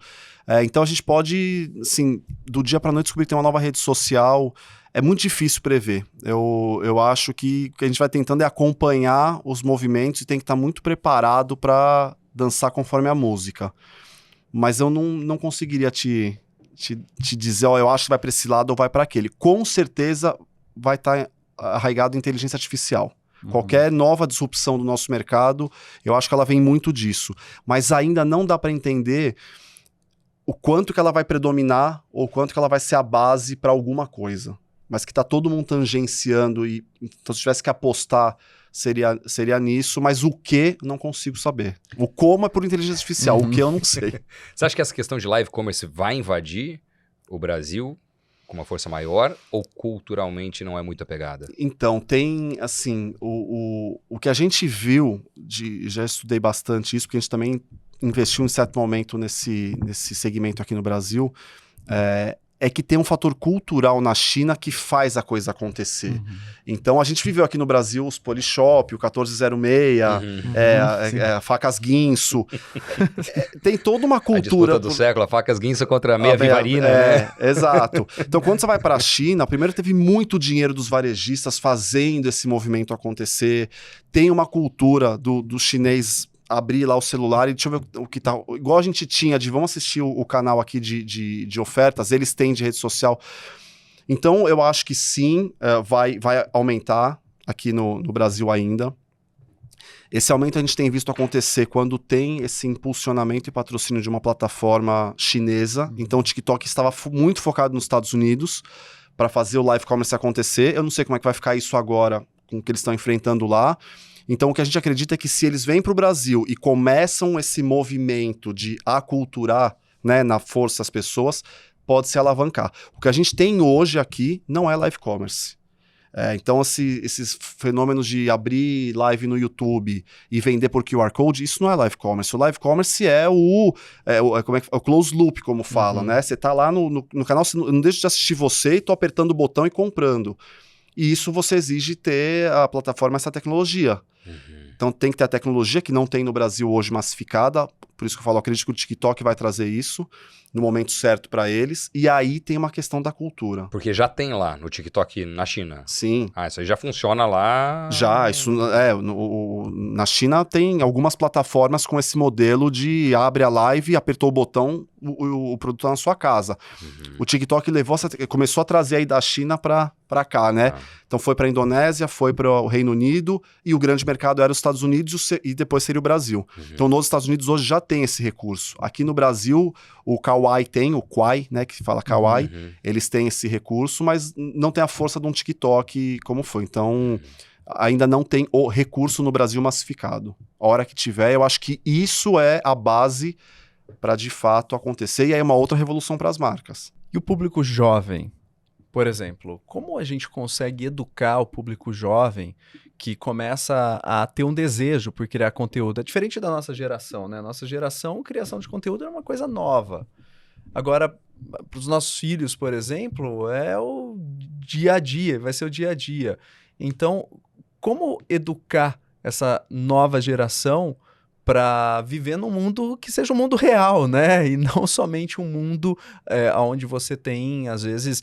Então a gente pode, assim, do dia para a noite descobrir que tem uma nova rede social. É muito difícil prever. Eu acho que o que a gente vai tentando é acompanhar os movimentos e tem que estar muito preparado para dançar conforme a música. Mas eu não conseguiria te dizer, eu acho que vai para esse lado ou vai para aquele. Com certeza vai estar arraigado em inteligência artificial. Qualquer nova disrupção do nosso mercado, eu acho que ela vem muito disso. Mas ainda não dá para entender o quanto que ela vai predominar ou o quanto que ela vai ser a base para alguma coisa. Mas que está todo mundo tangenciando, e então se tivesse que apostar seria nisso, mas o que não consigo saber. O como é por inteligência artificial, o que eu não sei. Você acha que essa questão de live commerce vai invadir o Brasil com uma força maior, ou culturalmente não é muito apegada? Então, tem, assim, o que a gente viu, já estudei bastante isso, porque a gente também investiu em certo momento nesse segmento aqui no Brasil, é que tem um fator cultural na China que faz a coisa acontecer. Então, a gente viveu aqui no Brasil os Polishop, o 1406, a Facas Guinso. Tem toda uma cultura... A disputa do século, a Facas Guinso contra a Meia Vivarina. Né? Exato. Então, quando você vai para a China, primeiro teve muito dinheiro dos varejistas fazendo esse movimento acontecer. Tem uma cultura do chinês abrir lá o celular e deixa eu ver o que tá... Igual a gente tinha de vamos assistir o canal aqui de ofertas, eles têm de rede social. Então, eu acho que sim, vai aumentar aqui no Brasil ainda. Esse aumento a gente tem visto acontecer quando tem esse impulsionamento e patrocínio de uma plataforma chinesa. Então, o TikTok estava muito focado nos Estados Unidos para fazer o live commerce acontecer. Eu não sei como é que vai ficar isso agora com o que eles estão enfrentando lá. Então, o que a gente acredita é que se eles vêm para o Brasil e começam esse movimento de aculturar, né, na força as pessoas, pode se alavancar. O que a gente tem hoje aqui não é live commerce. Então, esses fenômenos de abrir live no YouTube e vender por QR Code, isso não é live commerce. O live commerce é o close loop, como fala, né? Você tá lá no canal, você não deixa de assistir você e tô apertando o botão e comprando. E isso você exige ter a plataforma, essa tecnologia. Então tem que ter a tecnologia que não tem no Brasil hoje massificada, por isso que eu falo, acredito que o TikTok vai trazer isso no momento certo para eles, e aí tem uma questão da cultura. Porque já tem lá no TikTok na China. Sim. Isso aí já funciona lá. Já, isso na China tem algumas plataformas com esse modelo de abre a live, apertou o botão, o produto tá na sua casa. O TikTok começou a trazer aí da China para cá, né? Então foi para a Indonésia, foi para o Reino Unido, e o grande mercado era os Estados Unidos e depois seria o Brasil. Então nos Estados Unidos hoje já tem esse recurso. Aqui no Brasil, o Kawaii tem, o Kwai, né, que fala Kawaii, eles têm esse recurso, mas não tem a força de um TikTok como foi. Então, ainda não tem o recurso no Brasil massificado. A hora que tiver, eu acho que isso é a base para de fato acontecer, e aí é uma outra revolução para as marcas. E o público jovem? Por exemplo, como a gente consegue educar o público jovem que começa a ter um desejo por criar conteúdo? É diferente da nossa geração, né? Nossa geração, criação de conteúdo é uma coisa nova. Agora, para os nossos filhos, por exemplo, é o dia a dia, vai ser o dia a dia. Então, como educar essa nova geração para viver num mundo que seja um mundo real, né? E não somente um mundo onde você tem, às vezes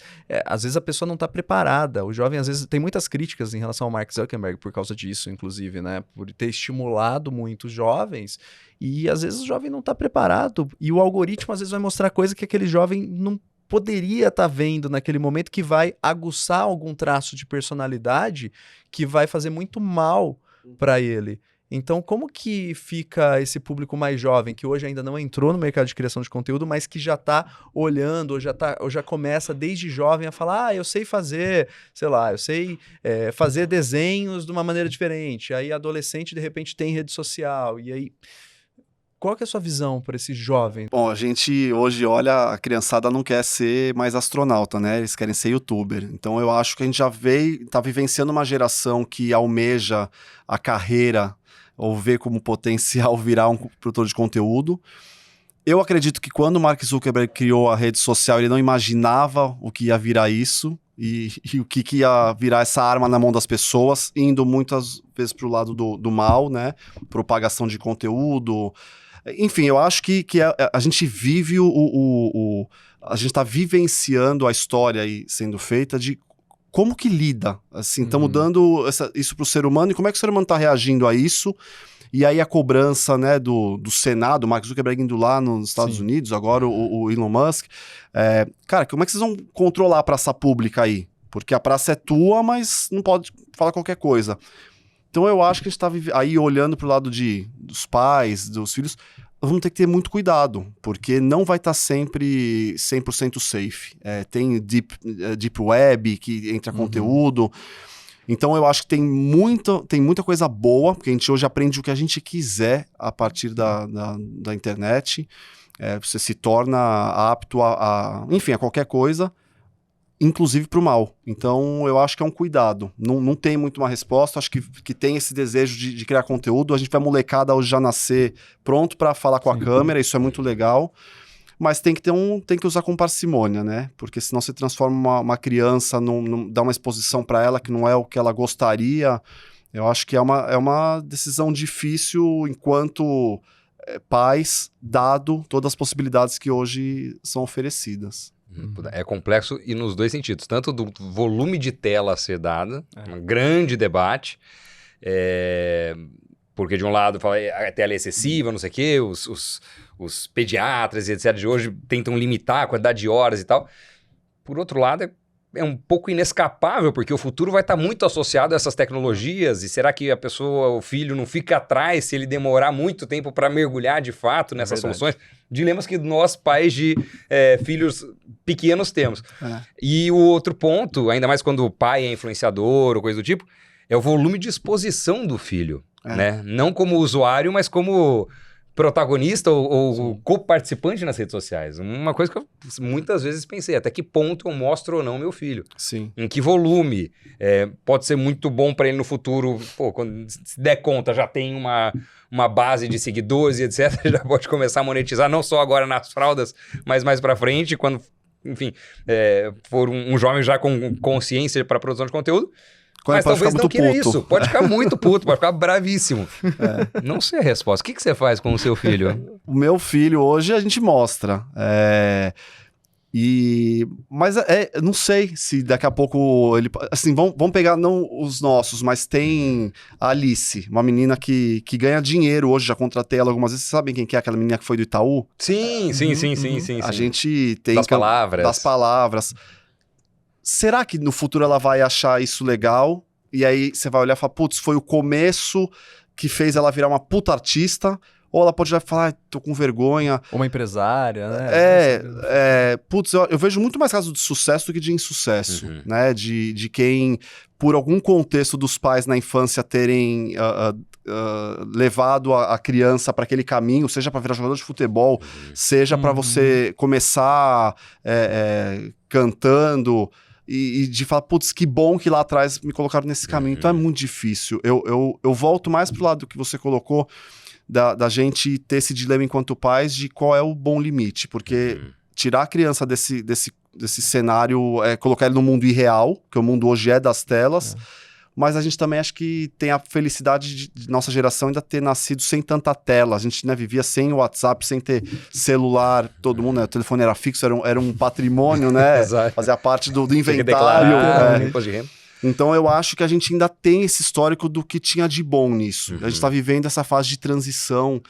a pessoa não está preparada. O jovem, às vezes, tem muitas críticas em relação ao Mark Zuckerberg por causa disso, inclusive, né? Por ter estimulado muitos jovens e, às vezes, o jovem não está preparado. E o algoritmo, às vezes, vai mostrar coisa que aquele jovem não poderia estar vendo naquele momento, que vai aguçar algum traço de personalidade que vai fazer muito mal para ele. Então, como que fica esse público mais jovem, que hoje ainda não entrou no mercado de criação de conteúdo, mas que já está olhando, ou já começa desde jovem a falar, eu sei fazer, sei lá, eu sei fazer desenhos de uma maneira diferente. Aí, adolescente, de repente, tem rede social. E aí, qual que é a sua visão para esse jovem? Bom, a gente hoje olha, a criançada não quer ser mais astronauta, né? Eles querem ser youtuber. Então, eu acho que a gente já está vivenciando uma geração que almeja a carreira ou vê como potencial virar um produtor de conteúdo. Eu acredito que quando o Mark Zuckerberg criou a rede social, ele não imaginava o que ia virar isso e o que ia virar essa arma na mão das pessoas, indo muitas vezes para o lado do mal, né? Propagação de conteúdo. Enfim, eu acho que a gente vive a gente está vivenciando a história aí sendo feita de como que lida, assim, estamos dando isso para o ser humano, e como é que o ser humano está reagindo a isso, e aí a cobrança, né, do Senado, o Mark Zuckerberg indo lá nos Estados Unidos, agora o Elon Musk, cara, como é que vocês vão controlar a praça pública aí? Porque a praça é tua, mas não pode falar qualquer coisa. Então eu acho que a gente está aí olhando para o lado dos pais, dos filhos, vamos ter que ter muito cuidado, porque não vai estar sempre 100% safe. Tem deep web que entra conteúdo. Então eu acho que tem muita coisa boa, porque a gente hoje aprende o que a gente quiser a partir da internet. Você se torna apto enfim, a qualquer coisa, inclusive para o mal. Então eu acho que é um cuidado. Não tem muito uma resposta. Acho que tem esse desejo de criar conteúdo. A gente vai molecada hoje já nascer pronto para falar com a câmera. Isso é muito legal. mas tem que usar com parcimônia, né? Porque senão você transforma uma criança, dá uma exposição para ela que não é o que ela gostaria. Eu acho que é uma decisão difícil enquanto pais, dado todas as possibilidades que hoje são oferecidas. É complexo e nos dois sentidos, tanto do volume de tela a ser dada, um grande debate, porque de um lado fala a tela é excessiva, não sei o quê, os pediatras e etc. de hoje tentam limitar a quantidade de horas e tal. Por outro lado, é um pouco inescapável, porque o futuro vai estar muito associado a essas tecnologias, e será que o filho não fica atrás se ele demorar muito tempo para mergulhar de fato nessas soluções? Dilemas que nós, pais de filhos pequenos, temos. E o outro ponto, ainda mais quando o pai é influenciador ou coisa do tipo, é o volume de exposição do filho, né? Não como usuário, mas como protagonista ou co-participante nas redes sociais. Uma coisa que eu muitas vezes pensei, até que ponto eu mostro ou não meu filho? Sim. Em que volume? Pode ser muito bom para ele no futuro, quando se der conta, já tem uma base de seguidores e etc, já pode começar a monetizar, não só agora nas fraldas, mas mais para frente, quando, enfim, for um jovem já com consciência para produção de conteúdo. Mas talvez não queira isso. Pode ficar muito puto, pode ficar bravíssimo. Não sei a resposta. O que você faz com o seu filho? O meu filho, hoje, a gente mostra. Mas não sei se daqui a pouco ele... Assim, vamos pegar não os nossos, mas tem a Alice, uma menina que ganha dinheiro hoje, já contratei ela algumas vezes. Vocês sabem quem que é aquela menina que foi do Itaú? Sim. A gente tem... Das palavras. Das palavras. Será que no futuro ela vai achar isso legal? E aí você vai olhar e falar, putz, foi o começo que fez ela virar uma puta artista? Ou ela pode já falar, tô com vergonha. Uma empresária, né? Putz, eu vejo muito mais casos de sucesso do que de insucesso, né? De quem, por algum contexto dos pais na infância terem levado a criança para aquele caminho, seja para virar jogador de futebol, seja para você começar cantando... E de falar, putz, que bom que lá atrás me colocaram nesse caminho. Então é muito difícil. Eu volto mais pro lado que você colocou, da gente ter esse dilema enquanto pais de qual é o bom limite. Porque tirar a criança desse cenário, colocar ele no mundo irreal, que o mundo hoje é das telas, mas a gente também acho que tem a felicidade de nossa geração ainda ter nascido sem tanta tela. A gente, né, vivia sem WhatsApp, sem ter celular, todo mundo, né, o telefone era fixo, era um patrimônio, né? Fazia parte do inventário. Então eu acho que a gente ainda tem esse histórico do que tinha de bom nisso. A gente está vivendo essa fase de transição,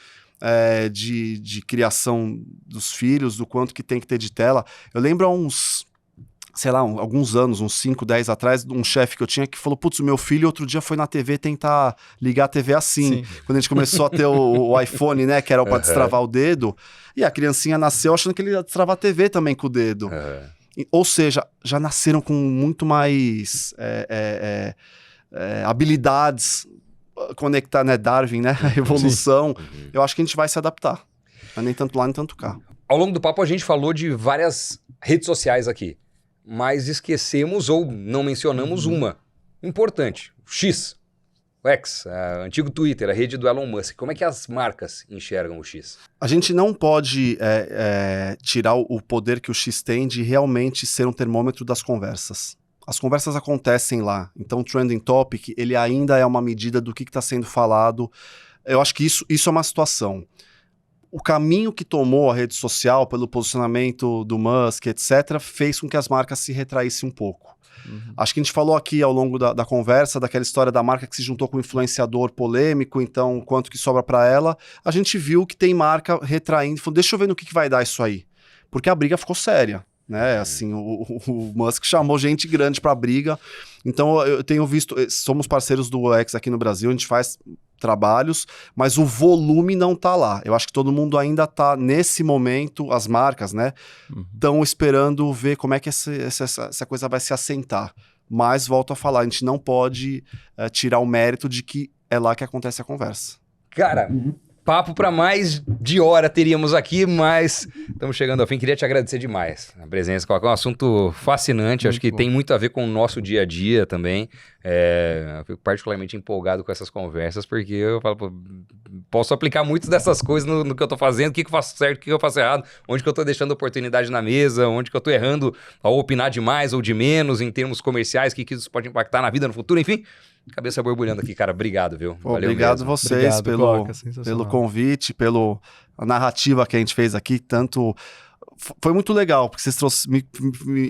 de criação dos filhos, do quanto que tem que ter de tela. Eu lembro há alguns anos, uns 5, 10 atrás, um chefe que eu tinha que falou, putz, o meu filho outro dia foi na TV tentar ligar a TV assim. Sim. Quando a gente começou a ter o iPhone, né, que era para destravar o dedo, e a criancinha nasceu achando que ele ia destravar a TV também com o dedo. Ou seja, já nasceram com muito mais habilidades, conectar, né, Darwin, né, a evolução. Eu acho que a gente vai se adaptar. Nem tanto lá, nem tanto cá. Ao longo do papo a gente falou de várias redes sociais aqui, mas esquecemos ou não mencionamos uma importante, o X, o X, antigo Twitter, a rede do Elon Musk. Como é que as marcas enxergam o X? A gente não pode tirar o poder que o X tem de realmente ser um termômetro das conversas. As conversas acontecem lá, então o Trending Topic, ele ainda é uma medida do que está sendo falado. Eu acho que isso é uma situação. O caminho que tomou a rede social pelo posicionamento do Musk, etc., fez com que as marcas se retraíssem um pouco. Acho que a gente falou aqui ao longo da conversa daquela história da marca que se juntou com um influenciador polêmico, então quanto que sobra para ela. A gente viu que tem marca retraindo, falou, deixa eu ver no que vai dar isso aí. Porque a briga ficou séria, né? Assim, o Musk chamou gente grande para briga. Então eu tenho visto, somos parceiros do X aqui no Brasil, a gente faz trabalhos, mas o volume não tá lá. Eu acho que todo mundo ainda tá, nesse momento, as marcas, né, estão esperando ver como é que essa coisa vai se assentar. Mas, volto a falar, a gente não pode tirar o mérito de que é lá que acontece a conversa. Cara, papo para mais de hora teríamos aqui, mas estamos chegando ao fim. Queria te agradecer demais a presença, Coca. É um assunto fascinante, acho que tem muito a ver com o nosso dia a dia também. Eu fico particularmente empolgado com essas conversas, porque eu falo, pô, posso aplicar muitas dessas coisas no que eu tô fazendo, o que eu faço certo, o que eu faço errado, onde que eu tô deixando oportunidade na mesa, onde que eu tô errando ao opinar de mais ou de menos em termos comerciais, o que isso pode impactar na vida no futuro, enfim. Cabeça borbulhando aqui, cara. Obrigado, viu? Valeu obrigado mesmo. Vocês pelo convite, pela narrativa que a gente fez aqui. Foi muito legal, porque vocês me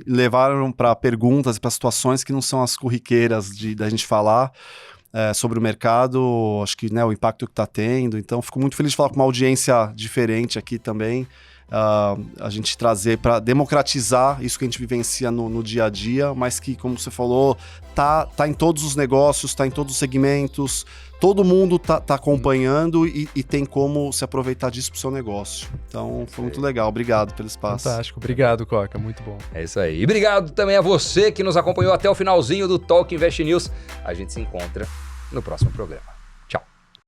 levaram para perguntas e para situações que não são as corriqueiras da gente falar sobre o mercado, acho que, né, o impacto que está tendo. Então, fico muito feliz de falar com uma audiência diferente aqui também. A gente trazer para democratizar isso que a gente vivencia no dia a dia, mas que, como você falou, tá em todos os negócios, tá em todos os segmentos, todo mundo tá acompanhando e tem como se aproveitar disso pro seu negócio. Então, foi muito legal. Obrigado pelo espaço. Fantástico. Obrigado, Coca. Muito bom. É isso aí. E obrigado também a você que nos acompanhou até o finalzinho do Talk Invest News. A gente se encontra no próximo programa.